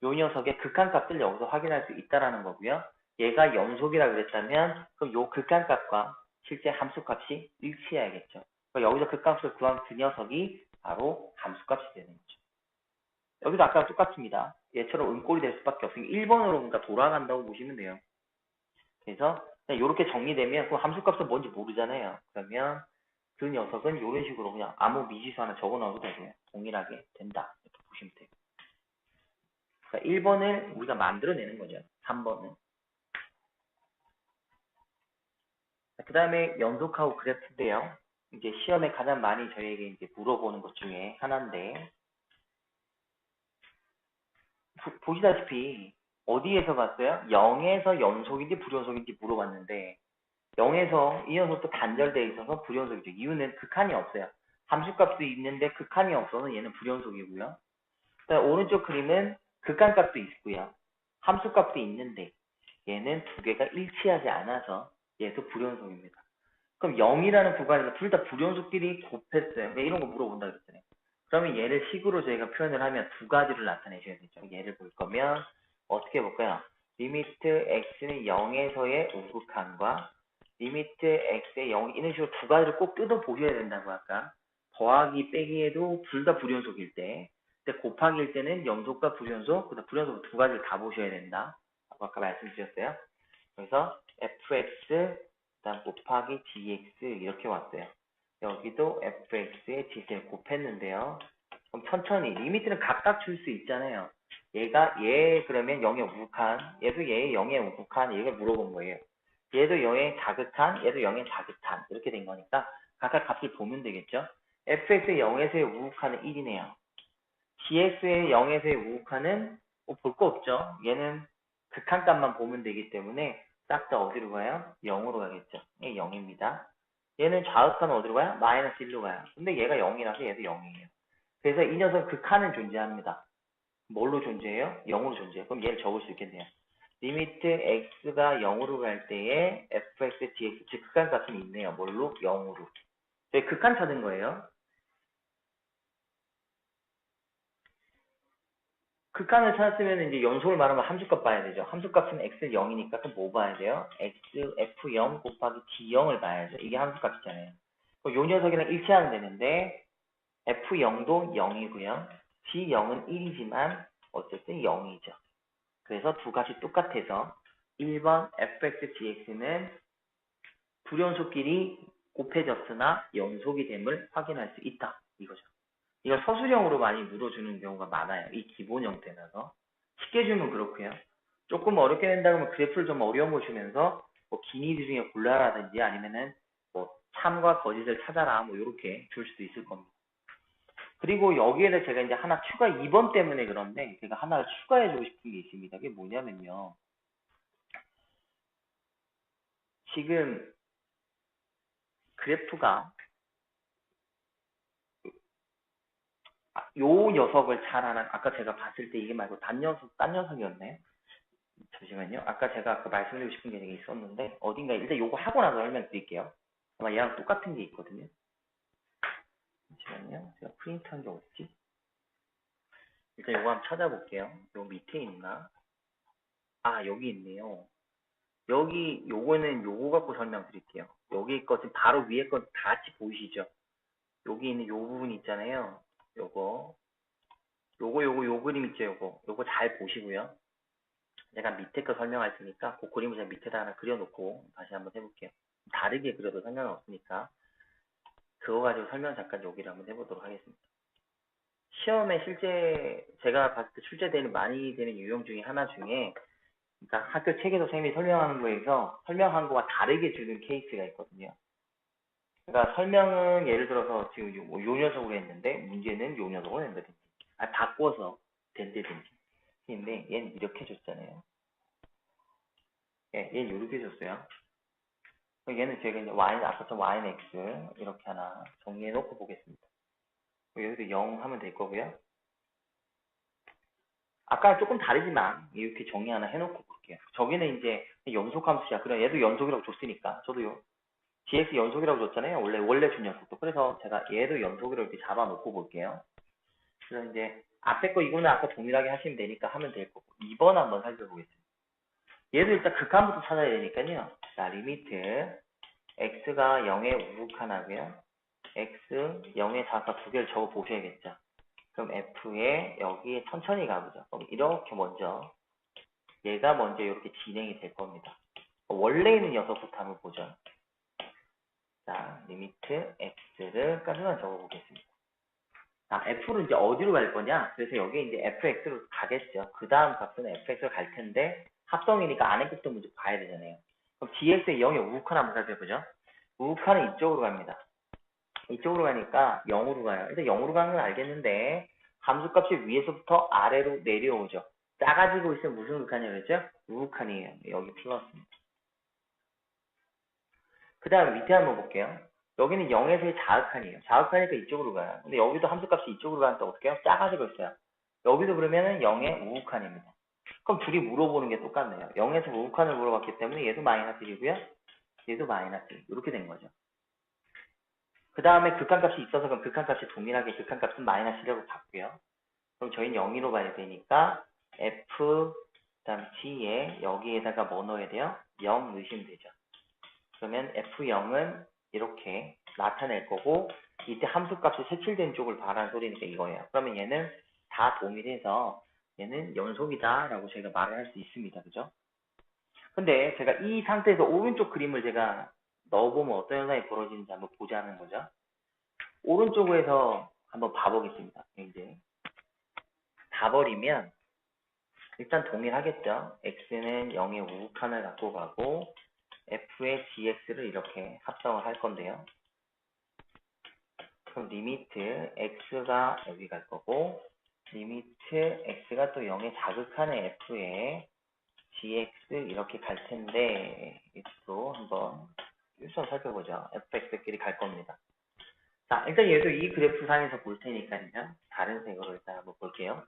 요 녀석의 극한값을 여기서 확인할 수 있다라는 거고요. 얘가 연속이라 그랬다면 그럼 요 극한값과 실제 함수값이 일치해야겠죠. 그러니까 여기서 극값을 구한 그 녀석이 바로 함수값이 되는 거죠. 여기도 아까 똑같습니다. 얘처럼 음꼴이 될 수밖에 없으니까 1번으로 그러니까 돌아간다고 보시면 돼요. 그래서 이렇게 정리되면 그 함수값은 뭔지 모르잖아요. 그러면 그 녀석은 이런 식으로 그냥 아무 미지수 하나 적어 넣어도 되고요. 동일하게 된다. 이렇게 보시면 돼요. 그러니까 1번을 우리가 만들어내는 거죠. 3번은. 그 다음에 연속하고 그래프인데요. 이제 시험에 가장 많이 저희에게 이제 물어보는 것 중에 하나인데 보시다시피 어디에서 봤어요? 0에서 연속인지 불연속인지 물어봤는데 0에서 이 녀석도 단절되어 있어서 불연속이죠. 이유는 극한이 없어요. 함수값도 있는데 극한이 없어서 얘는 불연속이고요. 그다음 오른쪽 그림은 극한값도 있고요. 함수값도 있는데 얘는 두 개가 일치하지 않아서 얘도 불연속입니다. 그럼 0이라는 구간에서 둘 다 불연속끼리 곱했어요. 이런 거 물어본다 그랬잖아요. 그러면 얘를 식으로 저희가 표현을 하면 두 가지를 나타내셔야 되죠. 얘를 볼 거면 어떻게 볼까요? 리미트 x는 0에서의 우극한과 리미트 x의 0 이런 식으로 두 가지를 꼭 뜯어 보셔야 된다고 아까 더하기 빼기에도 둘 다 불연속일 때 근데 곱하기일 때는 연속과 불연속 그다음 불연속 두 가지를 다 보셔야 된다. 아까 말씀드렸어요. 그래서 fx 그다음 곱하기 gx 이렇게 왔어요. 여기도 fx에 gx를 곱했는데요. 그럼 천천히 리미트는 각각 줄 수 있잖아요. 얘가 얘 그러면 0의 우극한 얘도 얘의 0의 우극한 이걸 물어본 거예요. 얘도 0의 자극한 얘도 0의 자극한 이렇게 된 거니까 각각 값을 보면 되겠죠. fx의 0에서의 우극한은 1이네요. gx의 0에서의 우극한은 뭐 볼 거 없죠. 얘는 극한값만 보면 되기 때문에 싹 다 어디로 가요? 0으로 가겠죠. 얘 0입니다. 얘는 좌극한은 어디로 가요? 마이너스 1로 가요. 근데 얘가 0이라서 얘도 0이에요. 그래서 이 녀석 극한은 존재합니다. 뭘로 존재해요? 0으로 존재해요. 그럼 얘를 적을 수 있겠네요. 리미트 x가 0으로 갈 때에 fx, gx, 즉 극한값은 있네요. 뭘로? 0으로. 저희 극한 찾은 거예요. 극한을 찾았으면 이제 연속을 말하면 함수값 봐야 되죠. 함수값은 x는 0이니까 그럼 뭐 봐야 돼요? x, f0 곱하기 g0을 봐야죠. 이게 함수값이잖아요. 그럼 요 녀석이랑 일치하면 되는데 f0도 0이고요. g0은 1이지만 어쨌든 0이죠. 그래서 두 값이 똑같아서 1번 fx, gx는 불연속끼리 곱해졌으나 연속이 됨을 확인할 수 있다. 이거죠. 이거 서술형으로 많이 물어주는 경우가 많아요. 이 기본 형태라서. 쉽게 주면 그렇고요. 조금 어렵게 낸다 그러면 그래프를 좀 어려운 거 주면서 뭐 기니드 중에 골라라든지 아니면은 뭐 참과 거짓을 찾아라 뭐 이렇게 줄 수도 있을 겁니다. 그리고 여기에다 제가 이제 하나 추가 2번 때문에 그런데 제가 하나를 추가해주고 싶은 게 있습니다. 그게 뭐냐면요. 지금 그래프가 요 녀석을 잘하는 아까 제가 봤을 때 이게 말고 딴 녀석이었네. 잠시만요. 아까 제가 말씀드리고 싶은 게 되게 있었는데 어딘가 일단 요거 하고 나서 설명드릴게요. 아마 얘랑 똑같은 게 있거든요. 잠시만요. 제가 프린트한 게 어딨지? 일단 요거 한번 찾아볼게요. 요 밑에 있나? 아 여기 있네요. 여기 요거는 요거 갖고 설명드릴게요. 여기 것은 바로 위에 것 다 같이 보이시죠? 여기 있는 요 부분 있잖아요. 요거 요 그림 있죠, 요거 잘 보시고요. 제가 밑에 거 설명할 테니까 그 그림을 제가 밑에다 하나 그려놓고 다시 한번 해볼게요. 다르게 그려도 상관은 없으니까 그거 가지고 설명 잠깐 여기를 한번 해보도록 하겠습니다. 시험에 실제 제가 봤을 때 출제되는 많이 되는 유형 중에 하나 중에 그러니까 학교 책에서 선생님이 설명하는 거에서 설명한 거와 다르게 주는 케이스가 있거든요. 그러니까 설명은 예를 들어서 지금 요 녀석으로 했는데 문제는 요 녀석으로 낸다든지 바꿔서 된다든지 근데 얘는 이렇게 줬잖아요. 예, 얘는 이렇게 줬어요. 얘는 제가 이제 y 아까처럼 y는 x 이렇게 하나 정리해 놓고 보겠습니다. 여기도 0 하면 될 거고요. 아까 조금 다르지만 이렇게 정리 하나 해놓고 볼게요. 저기는 이제 연속함수야. 그래 얘도 연속이라고 줬으니까 저도 dx 연속이라고 줬잖아요. 원래 준 녀석도. 그래서 제가 얘도 연속이라고 이렇게 잡아놓고 볼게요. 그래서 이제 앞에 거 이거는 아까 동일하게 하시면 되니까 하면 될 거고 2번 한번 살펴보겠습니다. 얘도 일단 극한부터 찾아야 되니까요. 자 리미트 x가 0에 우극한하고요. x 0의 좌가 두 개를 적어 보셔야겠죠. 그럼 f에 여기에 천천히 가보죠. 그럼 이렇게 먼저 얘가 먼저 이렇게 진행이 될 겁니다. 원래 있는 녀석부터 한번 보죠. 자, 리미트 x를 까지만 적어보겠습니다. 자, f를 이제 어디로 갈 거냐? 그래서 여기 이제 fx로 가겠죠. 그 다음 값은 fx로 갈 텐데 합성이니까 안에 것도 먼저 봐야 되잖아요. 그럼 dx의 0의 우극한 한번 살펴보죠. 우극한은 이쪽으로 갑니다. 이쪽으로 가니까 0으로 가요. 일단 0으로 가는 건 알겠는데 함수값이 위에서부터 아래로 내려오죠. 작아지고 있으면 무슨 극한이라고 했죠? 우극한이에요. 여기 플러스입니다. 그 다음 밑에 한번 볼게요. 여기는 0에서의 자극한이에요. 자극하니까 이쪽으로 가요. 근데 여기도 함수값이 이쪽으로 가니까 어떻게 해요? 작아지고 있어요. 여기도 그러면은 0의 우극한입니다. 그럼 둘이 물어보는 게 똑같네요. 0에서 우극한을 물어봤기 때문에 얘도 마이너스 1이고요. 얘도 마이너스 1. 이렇게 된 거죠. 그 다음에 극한값이 있어서 그럼 극한값이 동일하게 극한값은 마이너스 1이라고 봤고요. 그럼 저희는 0으로 봐야 되니까 f 그다음 g에 여기에다가 뭐 넣어야 돼요? 0 넣으시면 되죠. 그러면 f0은 이렇게 나타낼 거고 이때 함수값이 색칠된 쪽을 봐라는 소리니까 이거예요. 그러면 얘는 다 동일해서 얘는 연속이다 라고 제가 말을 할 수 있습니다. 그죠? 근데 제가 이 상태에서 오른쪽 그림을 제가 넣어보면 어떤 현상이 벌어지는지 한번 보자는 거죠. 오른쪽에서 한번 봐보겠습니다. 이제 봐버리면 일단 동일하겠죠. x는 0의 우극한을 갖고 가고 f의 gx를 이렇게 합성을 할 건데요. 그럼 리미트 x가 여기 갈 거고 리미트 x가 또 0의 자극한의 f에 gx 이렇게 갈 텐데 이것도 한번 일선 살펴보죠. fx끼리 갈 겁니다. 자, 일단 얘도 이 그래프 상에서 볼 테니까요. 다른 색으로 일단 한번 볼게요.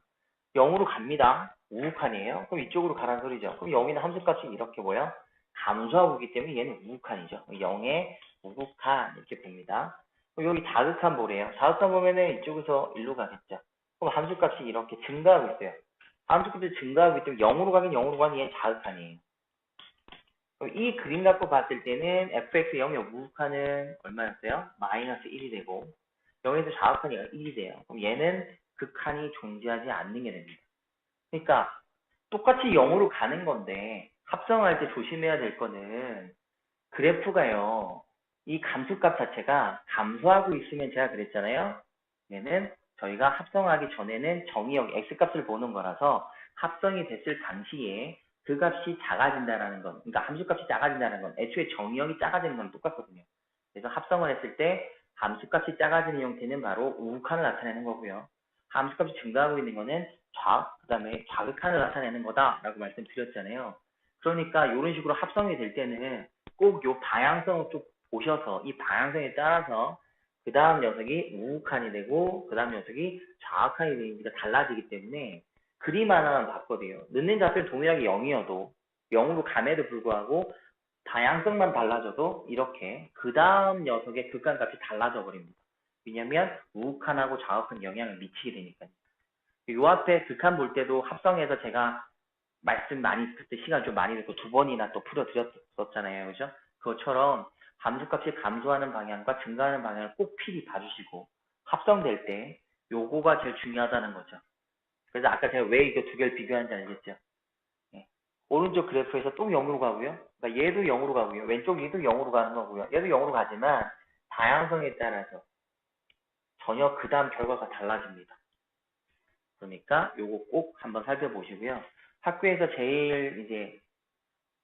0으로 갑니다. 우극한이에요. 그럼 이쪽으로 가라는 소리죠. 그럼 0이는 함수값이 이렇게 뭐예요? 감소하고 있기 때문에 얘는 우극한이죠. 0의 우극한 이렇게 봅니다. 그럼 여기 자극한 보래요. 자극한 보면은 이쪽에서 1로 가겠죠. 그럼 함수값이 이렇게 증가하고 있어요. 함수값이 증가하고 있기 때문에 0으로 가긴 0으로 가는 얘는 자극한이에요. 그럼 이 그림 갖고 봤을 때는 fx 0의 우극한은 얼마였어요? 마이너스 1이 되고 0에서 자극한이 1이 돼요. 그럼 얘는 극한이 존재하지 않는 게 됩니다. 그러니까 똑같이 0으로 가는 건데 합성할 때 조심해야 될 거는 그래프가요. 이 감수값 자체가 감소하고 있으면 제가 그랬잖아요. 얘는 저희가 합성하기 전에는 정의역 x값을 보는 거라서 합성이 됐을 당시에 그 값이 작아진다라는 건, 그러니까 함수값이 작아진다는 건 애초에 정의역이 작아지는 건 똑같거든요. 그래서 합성을 했을 때 함수값이 작아지는 형태는 바로 우극한을 나타내는 거고요. 함수값이 증가하고 있는 거는 그 다음에 자극한을 나타내는 거다라고 말씀드렸잖아요. 그러니까 이런 식으로 합성이 될 때는 꼭 요 방향성을 좀 보셔서 이 방향성에 따라서 그 다음 녀석이 우극한이 되고 그 다음 녀석이 좌극한이 되는지가 달라지기 때문에 그림 하나만 바꿔도요. 넣는 좌표는 동일하게 0이어도 0으로 감에도 불구하고 방향성만 달라져도 이렇게 그 다음 녀석의 극한값이 달라져 버립니다. 왜냐면 우극한하고 좌극한 영향을 미치게 되니까요. 요 앞에 극한 볼 때도 합성해서 제가 말씀 많이 그때 시간 좀 많이 듣고 두 번이나 또 풀어드렸었잖아요. 그죠? 그것처럼 함수값이 감소하는 방향과 증가하는 방향을 꼭 필히 봐주시고 합성될 때 요거가 제일 중요하다는 거죠. 그래서 아까 제가 왜 이거 두 개를 비교하는지 알겠죠? 예. 오른쪽 그래프에서 또 0으로 가고요. 그러니까 얘도 0으로 가고요. 왼쪽 얘도 0으로 가는 거고요. 얘도 0으로 가지만 다양성에 따라서 전혀 그 다음 결과가 달라집니다. 그러니까 요거 꼭 한번 살펴보시고요. 학교에서 제일 이제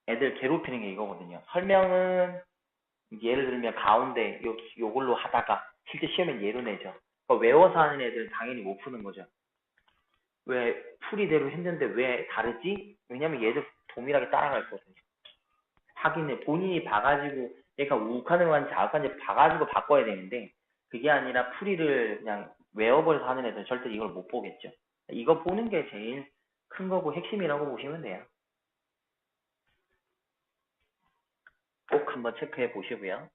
애들 괴롭히는 게 이거거든요. 설명은 예를 들면 가운데 요걸로 하다가 실제 시험엔 얘로 내죠. 그러니까 외워서 하는 애들은 당연히 못 푸는 거죠. 왜 풀이대로 했는데 왜 다르지? 왜냐면 얘도 동일하게 따라갈 거거든요. 확인을 본인이 봐가지고 얘가 우욱하는 건지 자욱한지 봐가지고 바꿔야 되는데 그게 아니라 풀이를 그냥 외워버려서 하는 애들은 절대 이걸 못 보겠죠. 이거 보는 게 제일 큰 거고 핵심이라고 보시면 돼요. 꼭 한번 체크해 보시고요.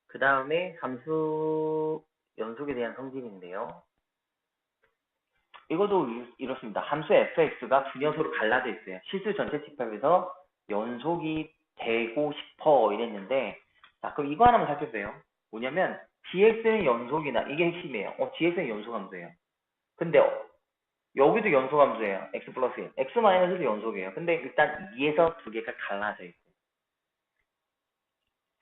그 다음에 함수 연속에 대한 성질인데요. 이것도 이렇습니다. 함수 fx가 분연소로 갈라져 있어요. 실수 전체 집합에서 연속이 되고 싶어 이랬는데 자 그럼 이거 하나만 살펴보세요. 뭐냐면 dx는 연속이나 이게 핵심이에요. dx는 연속함수예요. 근데 여기도 연속함수예요. x 플러스 1. x 마이너스도 연속이에요. 근데 일단 2에서 두 개가 갈라져 있어요.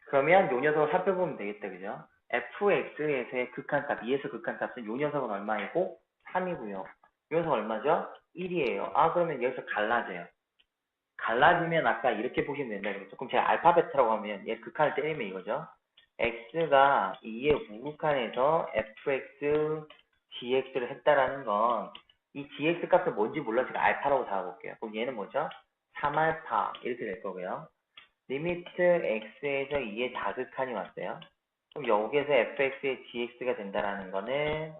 그러면 요 녀석을 살펴보면 되겠다. 그죠? fx에서의 극한값, 2에서 극한값은 요 녀석은 얼마이고 3이고요. 요 녀석 얼마죠? 1이에요. 아 그러면 여기서 갈라져요. 갈라지면 아까 이렇게 보시면 된다 그랬죠. 그럼 제가 알파 베타라고 하면 얘 극한을 때리면 이거죠. x가 2의 우극한에서 fx gx를 했다라는 건 이 gx 값은 뭔지 몰라서 제가 알파라고 잡아볼게요. 그럼 얘는 뭐죠? 3알파 이렇게 될 거고요. 리미트 x에서 2의 자극한이 왔어요. 그럼 여기에서 fx의 gx가 된다라는 거는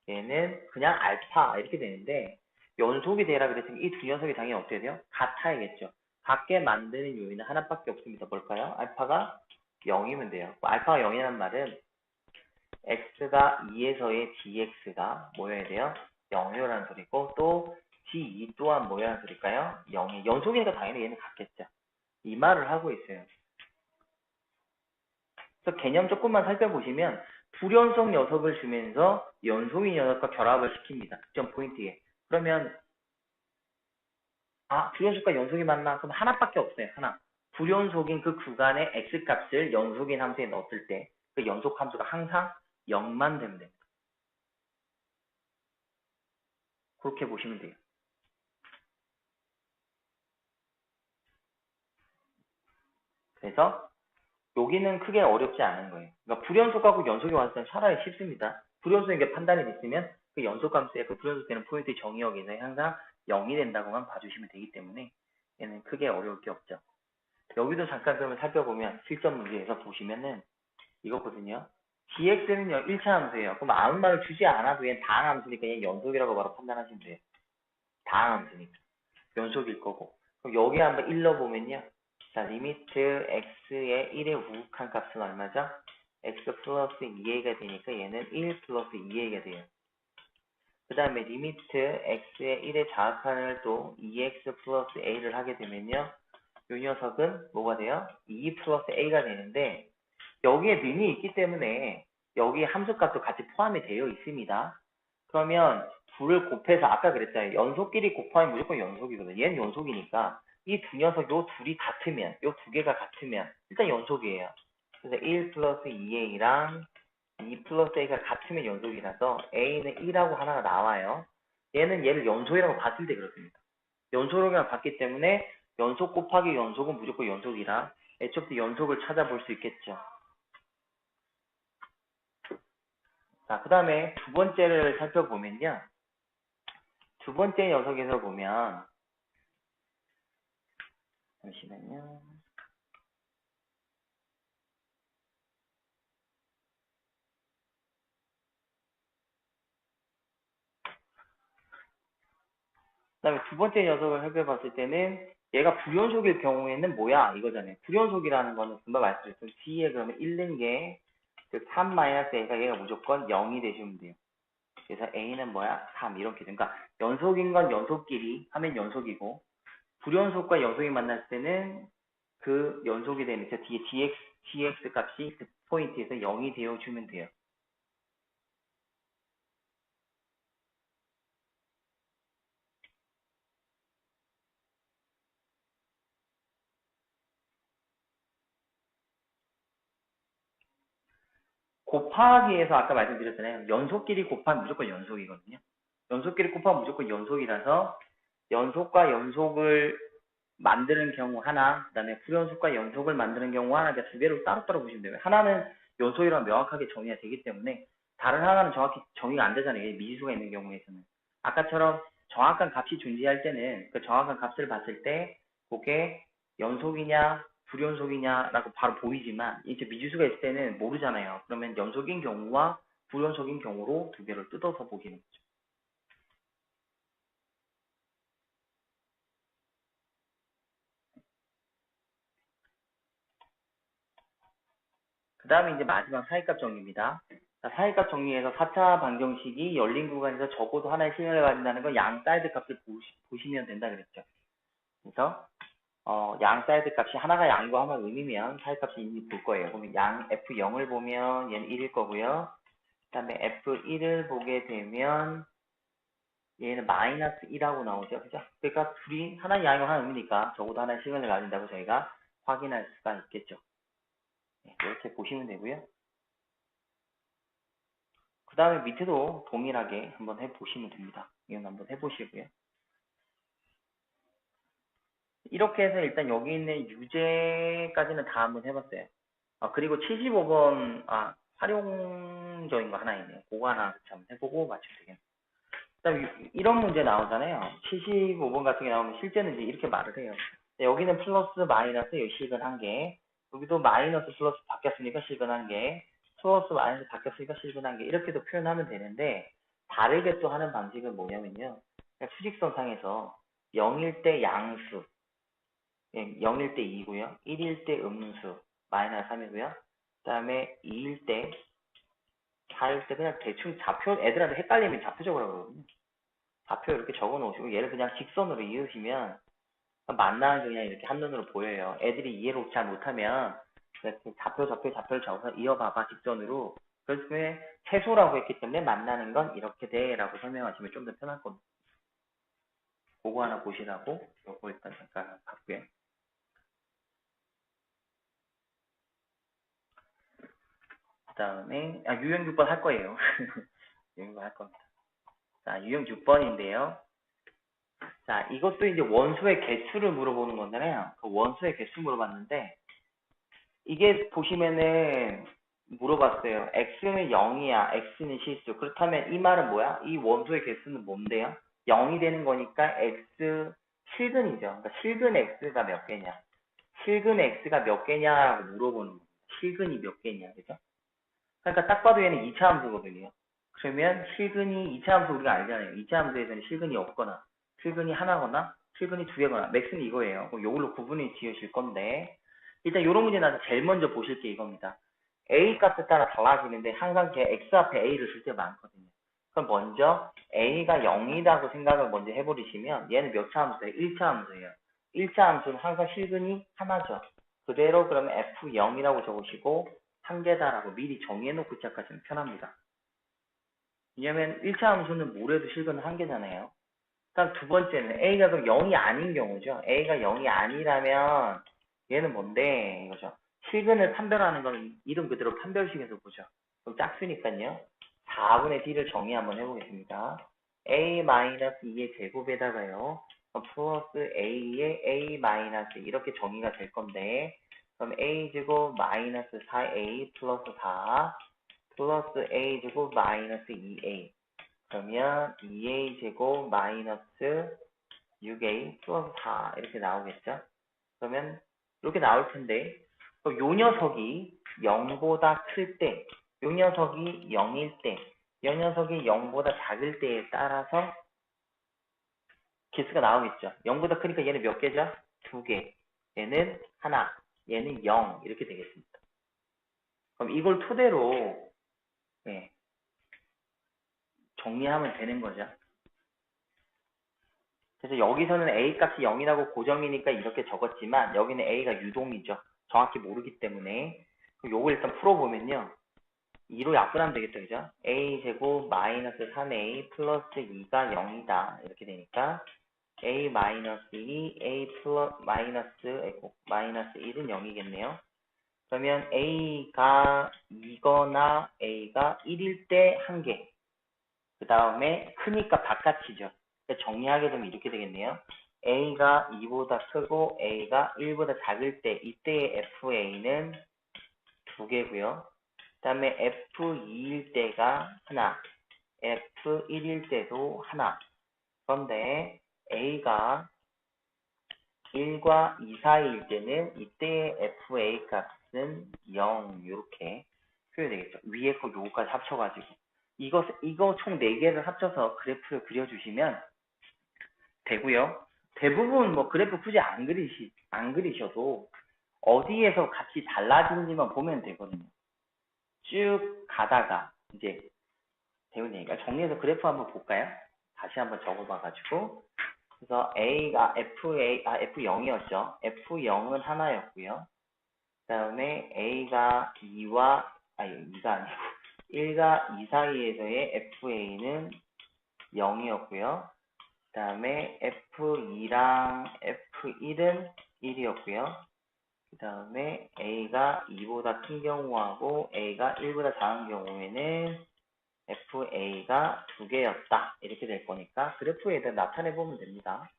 얘는 그냥 알파 이렇게 되는데 연속이 되라 그랬으면 이 두 녀석이 당연히 어떻게 돼요? 같아야겠죠. 같게 만드는 요인은 하나밖에 없습니다. 뭘까요? 알파가 0이면 돼요. 알파가 0이라는 말은 x가 2에서의 gx가 뭐여야 돼요? 0이라는 소리고 또 g2 또한 뭐라는 소릴까요? 0이 연속이니까 당연히 얘는 같겠죠. 이 말을 하고 있어요. 그래서 개념 조금만 살펴보시면 불연속 녀석을 주면서 연속인 녀석과 결합을 시킵니다. 득점 포인트에. 그러면 불연속과 연속이 맞나? 그럼 하나밖에 없어요. 하나. 불연속인 그 구간의 x값을 연속인 함수에 넣었을 때 그 연속 함수가 항상 0만 되면 됩니다. 그렇게 보시면 돼요. 그래서 여기는 크게 어렵지 않은 거예요. 그러니까 불연속하고 연속이 왔을 때는 차라리 쉽습니다. 불연속인 게 판단이 됐으면 그 연속함수의 그 불연속되는 포인트 정의역에서 항상 0이 된다고만 봐주시면 되기 때문에 얘는 크게 어려울 게 없죠. 여기도 잠깐 그러면 살펴보면 실전 문제에서 보시면은 이거거든요. dx는요 1차 함수예요. 그럼 아무 말을 주지 않아도 얘는 다항함수니까 얘는 연속이라고 바로 판단하시면 돼요. 다항함수니까 연속일 거고. 그럼 여기 한번 1 넣어보면요. 자, 리미트 x의 1의 우극한 값은 얼마죠? x 플러스 2a가 되니까 얘는 1 플러스 2a가 돼요. 그 다음에 리미트 x의 1의 자악한을 또 2x 플러스 a를 하게 되면요. 이 녀석은 뭐가 돼요? 2 플러스 a가 되는데 여기에 림이 있기 때문에 여기 함수값도 같이 포함이 되어 있습니다. 그러면 둘을 곱해서 아까 그랬잖아요. 연속끼리 곱하면 무조건 연속이거든요. 얘는 연속이니까 이 두 녀석 요 둘이 같으면 요 두 개가 같으면 일단 연속이에요. 그래서 1 플러스 2a랑 2 플러스 a가 같으면 연속이라서 a는 1하고 하나가 나와요. 얘는 얘를 연속이라고 봤을 때 그렇습니다. 연속이라고 봤기 때문에 연속 곱하기 연속은 무조건 연속이라 애초부터 연속을 찾아볼 수 있겠죠. 자, 그 다음에 두 번째를 살펴보면요. 두 번째 녀석에서 보면, 잠시만요. 그 다음에 두 번째 녀석을 살펴봤을 때는 얘가 불연속일 경우에는 뭐야? 이거잖아요. 불연속이라는 거는 금방 말씀드렸던 D에 그러면 1는 게, 그 3-A가 얘가 무조건 0이 되시면 돼요. 그래서 A는 뭐야? 3 이렇게 돼요. 그러니까 연속인 건 연속끼리 하면 연속이고, 불연속과 연속이 만났을 때는 그 연속이 되는 저 뒤에 dx 값이 그 포인트에서 0이 되어주면 돼요. 곱하기에서 아까 말씀드렸잖아요. 연속끼리 곱하면 무조건 연속이거든요. 연속끼리 곱하면 무조건 연속이라서 연속과 연속을 만드는 경우 하나, 그 다음에 불연속과 연속을 만드는 경우 하나, 그러니까 두 개로 따로따로 보시면 돼요. 하나는 연속이라고 명확하게 정의가 되기 때문에 다른 하나는 정확히 정의가 안 되잖아요. 미지수가 있는 경우에서는. 아까처럼 정확한 값이 존재할 때는 그 정확한 값을 봤을 때 그게 연속이냐 불연속이냐라고 바로 보이지만 이제 미지수가 있을 때는 모르잖아요. 그러면 연속인 경우와 불연속인 경우로 두 개를 뜯어서 보시는 거죠. 그 다음에 이제 마지막 사이값 정리입니다. 자, 사이값 정리에서 4차 방정식이 열린 구간에서 적어도 하나의 실현을 가진다는 건 양 사이드 값을 보시면 된다 그랬죠. 그래서 양 사이드 값이 하나가 양이고 하나가 음이면 사이값이 이미 볼 거예요. 그러면 양 F0을 보면 얘는 1일 거고요. 그 다음에 F1을 보게 되면 얘는 마이너스 1하고 나오죠. 그죠? 그러니까 둘이 하나는 양이고 하나는 음이니까 적어도 하나의 실현을 가진다고 저희가 확인할 수가 있겠죠. 네, 이렇게 보시면 되고요. 그 다음에 밑에도 동일하게 한번 해보시면 됩니다. 이건 한번 해보시고요. 이렇게 해서 일단 여기 있는 유제까지는 다 한번 해봤어요. 그리고 75번, 활용적인 거 하나 있네요. 그거 하나 한번 해보고 맞추면 되겠네요. 그 다음에 이런 문제 나오잖아요. 75번 같은 게 나오면 실제는 이제 이렇게 말을 해요. 여기는 플러스 마이너스 실근 1개, 여기도 마이너스 플러스 바뀌었으니까 실근 1개, 플러스 마이너스 바뀌었으니까 실근 1개, 이렇게도 표현하면 되는데 다르게 또 하는 방식은 뭐냐면요. 수직선상에서 0일 때 양수, 0일 때 2고요. 1일 때 음수, 마이너스 3이고요. 그 다음에 2일 때, 4일 때 그냥 대충 좌표, 애들한테 헷갈리면 좌표적으로 그러거든요. 좌표 이렇게 적어 놓으시고 얘를 그냥 직선으로 이으시면 만나는 게 그냥 이렇게 한눈으로 보여요. 애들이 이해를 잘 못하면 좌표를 적어서 이어봐봐 직선으로. 그래서 최소라고 했기 때문에 만나는 건 이렇게 돼 라고 설명하시면 좀 더 편할 겁니다. 그거 하나 보시라고 요거 일단 잠깐 봤고요. 그 다음에 유형 6번 할 거예요. 유형 6번 할 겁니다. 자, 유형 6번인데요. 자, 이것도 이제 원소의 개수를 물어보는 건데요. 그 원소의 개수 물어봤는데 이게 보시면은 물어봤어요. x는 0이야, x는 실수. 그렇다면 이 말은 뭐야? 이 원소의 개수는 뭔데요? 0이 되는 거니까 x 실근이죠. 그러니까 실근 x가 몇 개냐? 실근 x가 몇 개냐라고 물어보는 겁니다. 실근이 몇 개냐, 그죠? 그러니까 딱 봐도 얘는 2차 함수거든요. 그러면 실근이 2차 함수 우리가 알잖아요. 2차 함수에서는 실근이 없거나 실근이 하나거나 실근이 두 개거나 맥스는 이거예요. 그럼 이걸로 구분이 지으실 건데 일단 이런 문제 나서 제일 먼저 보실 게 이겁니다. A 값에 따라 달라지는데 항상 제 X 앞에 A를 쓸 때 많거든요. 그럼 먼저 A가 0이라고 생각을 먼저 해버리시면 얘는 몇 차 함수예요? 1차 함수예요. 1차 함수는 항상 실근이 하나죠. 그대로 그러면 F0이라고 적으시고 한 개다라고 미리 정해놓고 시작하시면 편합니다. 왜냐면 1차 함수는 뭐래도 실근은 한 개잖아요. 그다음 두 번째는 A가 그럼 0이 아닌 경우죠. A가 0이 아니라면 얘는 뭔데 이거죠. 실근을 판별하는 건 이름 그대로 판별식에서 보죠. 그럼 짝수니까요. 4분의 D를 정의 한번 해보겠습니다. A-2의 제곱에다가요. 플러스 A의 A- 이렇게 정의가 될 건데 그럼 A제곱 마이너스 4A 플러스 4 플러스 A제곱 마이너스 2A 그러면 2A 제곱 마이너스 6A 플러스 4 이렇게 나오겠죠? 그러면 이렇게 나올 텐데 요 녀석이 0보다 클 때, 요 녀석이 0일 때, 요 녀석이 0보다 작을 때에 따라서 개수가 나오겠죠. 0보다 크니까 얘는 몇 개죠? 2개. 얘는 하나, 얘는 0 이렇게 되겠습니다. 그럼 이걸 토대로 네, 정리하면 되는 거죠. 그래서 여기서는 A 값이 0이라고 고정이니까 이렇게 적었지만 여기는 A가 유동이죠. 정확히 모르기 때문에 요거 일단 풀어보면요. 2로 약분하면 되겠죠. 그죠? A제곱 마이너스 3A 플러스 2가 0이다. 이렇게 되니까 A 마이너스 2, A 플러스 마이너스 1은 0이겠네요. 그러면 A가 2거나 A가 1일 때 1개. 그 다음에 크니까 바깥이죠. 정리하게 되면 이렇게 되겠네요. A가 2보다 크고 A가 1보다 작을 때 이때의 FA는 2개고요. 그 다음에 F2일 때가 하나, F1일 때도 하나. 그런데 A가 1과 2 사이일 때는 이때의 FA 값은 0 이렇게 표현되겠죠. 위에 거 요거까지 합쳐가지고 이거 총 4개를 합쳐서 그래프를 그려주시면 되고요. 대부분 뭐 그래프 굳이 안 그리셔도 어디에서 값이 달라지는지만 보면 되거든요. 쭉 가다가 이제 배운 얘기가 정리해서 그래프 한번 볼까요? 다시 한번 적어봐가지고 그래서 A가 F0이었죠. F0은 하나였고요. 그 다음에 A가 2가 아니고 1과 2 사이에서의 FA는 0이었고요. 그 다음에 F2랑 F1은 1이었고요. 그 다음에 A가 2보다 큰 경우하고 A가 1보다 작은 경우에는 FA가 2개였다. 이렇게 될 거니까 그래프에다 나타내 보면 됩니다.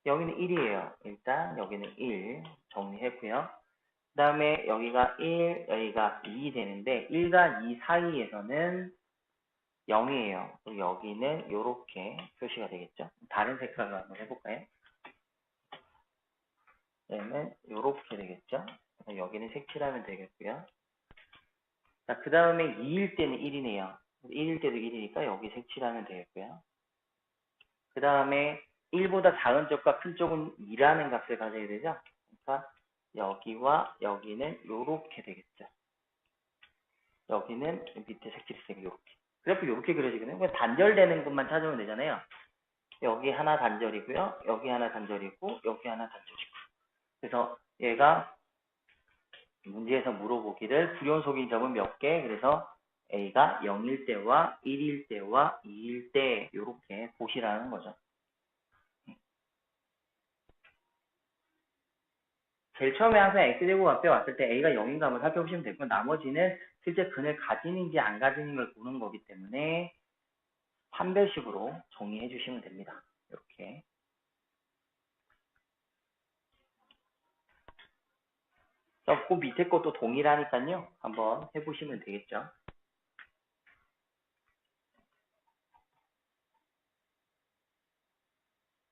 여기는 1이에요. 일단 여기는 1 정리했고요. 그 다음에 여기가 1, 여기가 2 되는데 1과 2 사이에서는 0이에요. 여기는 이렇게 표시가 되겠죠. 다른 색깔로 한번 해볼까요? 얘는 이렇게 되겠죠. 그래서 여기는 색칠하면 되겠고요. 자, 그 다음에 2일 때는 1이네요. 1일 때도 1이니까 여기 색칠하면 되겠고요. 그 다음에 1보다 작은 쪽과 큰 쪽은 2라는 값을 가져야 되죠. 그러니까 여기와 여기는 이렇게 되겠죠. 여기는 밑에 색칠색 이렇게. 그래프 이렇게 그려지거든요. 그냥 단절되는 것만 찾으면 되잖아요. 여기 하나 단절이고요. 여기 하나 단절이고 여기 하나 단절이고. 그래서 얘가 문제에서 물어보기를 불연속인 점은 몇 개? 그래서 A가 0일 때와 1일 때와 2일 때 이렇게 보시라는 거죠. 제일 처음에 항상 X제곱 앞에 왔을 때 A가 0인가 한번 살펴보시면 되고 나머지는 실제 근을 가지는지 안 가지는 걸 보는 거기 때문에 판별식으로 정리해 주시면 됩니다. 이렇게. 그 밑에 것도 동일하니까요. 한번 해보시면 되겠죠.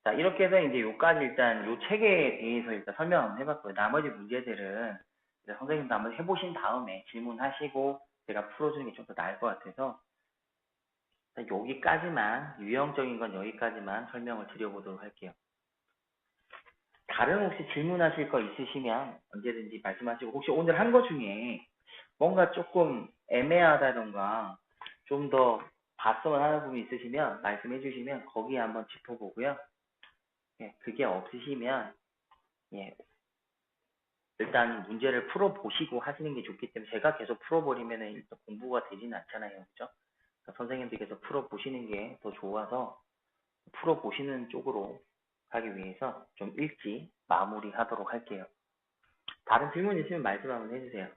자, 이렇게 해서 이제 요까지 일단 요 책에 대해서 일단 설명 한번 해봤고요. 나머지 문제들은 이제 선생님도 한번 해보신 다음에 질문하시고 제가 풀어주는 게 좀 더 나을 것 같아서 여기까지만, 유형적인 건 여기까지만 설명을 드려보도록 할게요. 다른 혹시 질문하실 거 있으시면 언제든지 말씀하시고, 혹시 오늘 한 거 중에 뭔가 조금 애매하다던가 좀 더 봤으면 하는 부분이 있으시면 말씀해 주시면 거기에 한번 짚어보고요. 예, 그게 없으시면 예, 일단 문제를 풀어보시고 하시는 게 좋기 때문에 제가 계속 풀어버리면 일단 공부가 되지는 않잖아요. 그죠? 그러니까 선생님들께서 풀어보시는 게 더 좋아서 풀어보시는 쪽으로 가기 위해서 좀 일찍 마무리하도록 할게요. 다른 질문 있으면 말씀 한번 해주세요.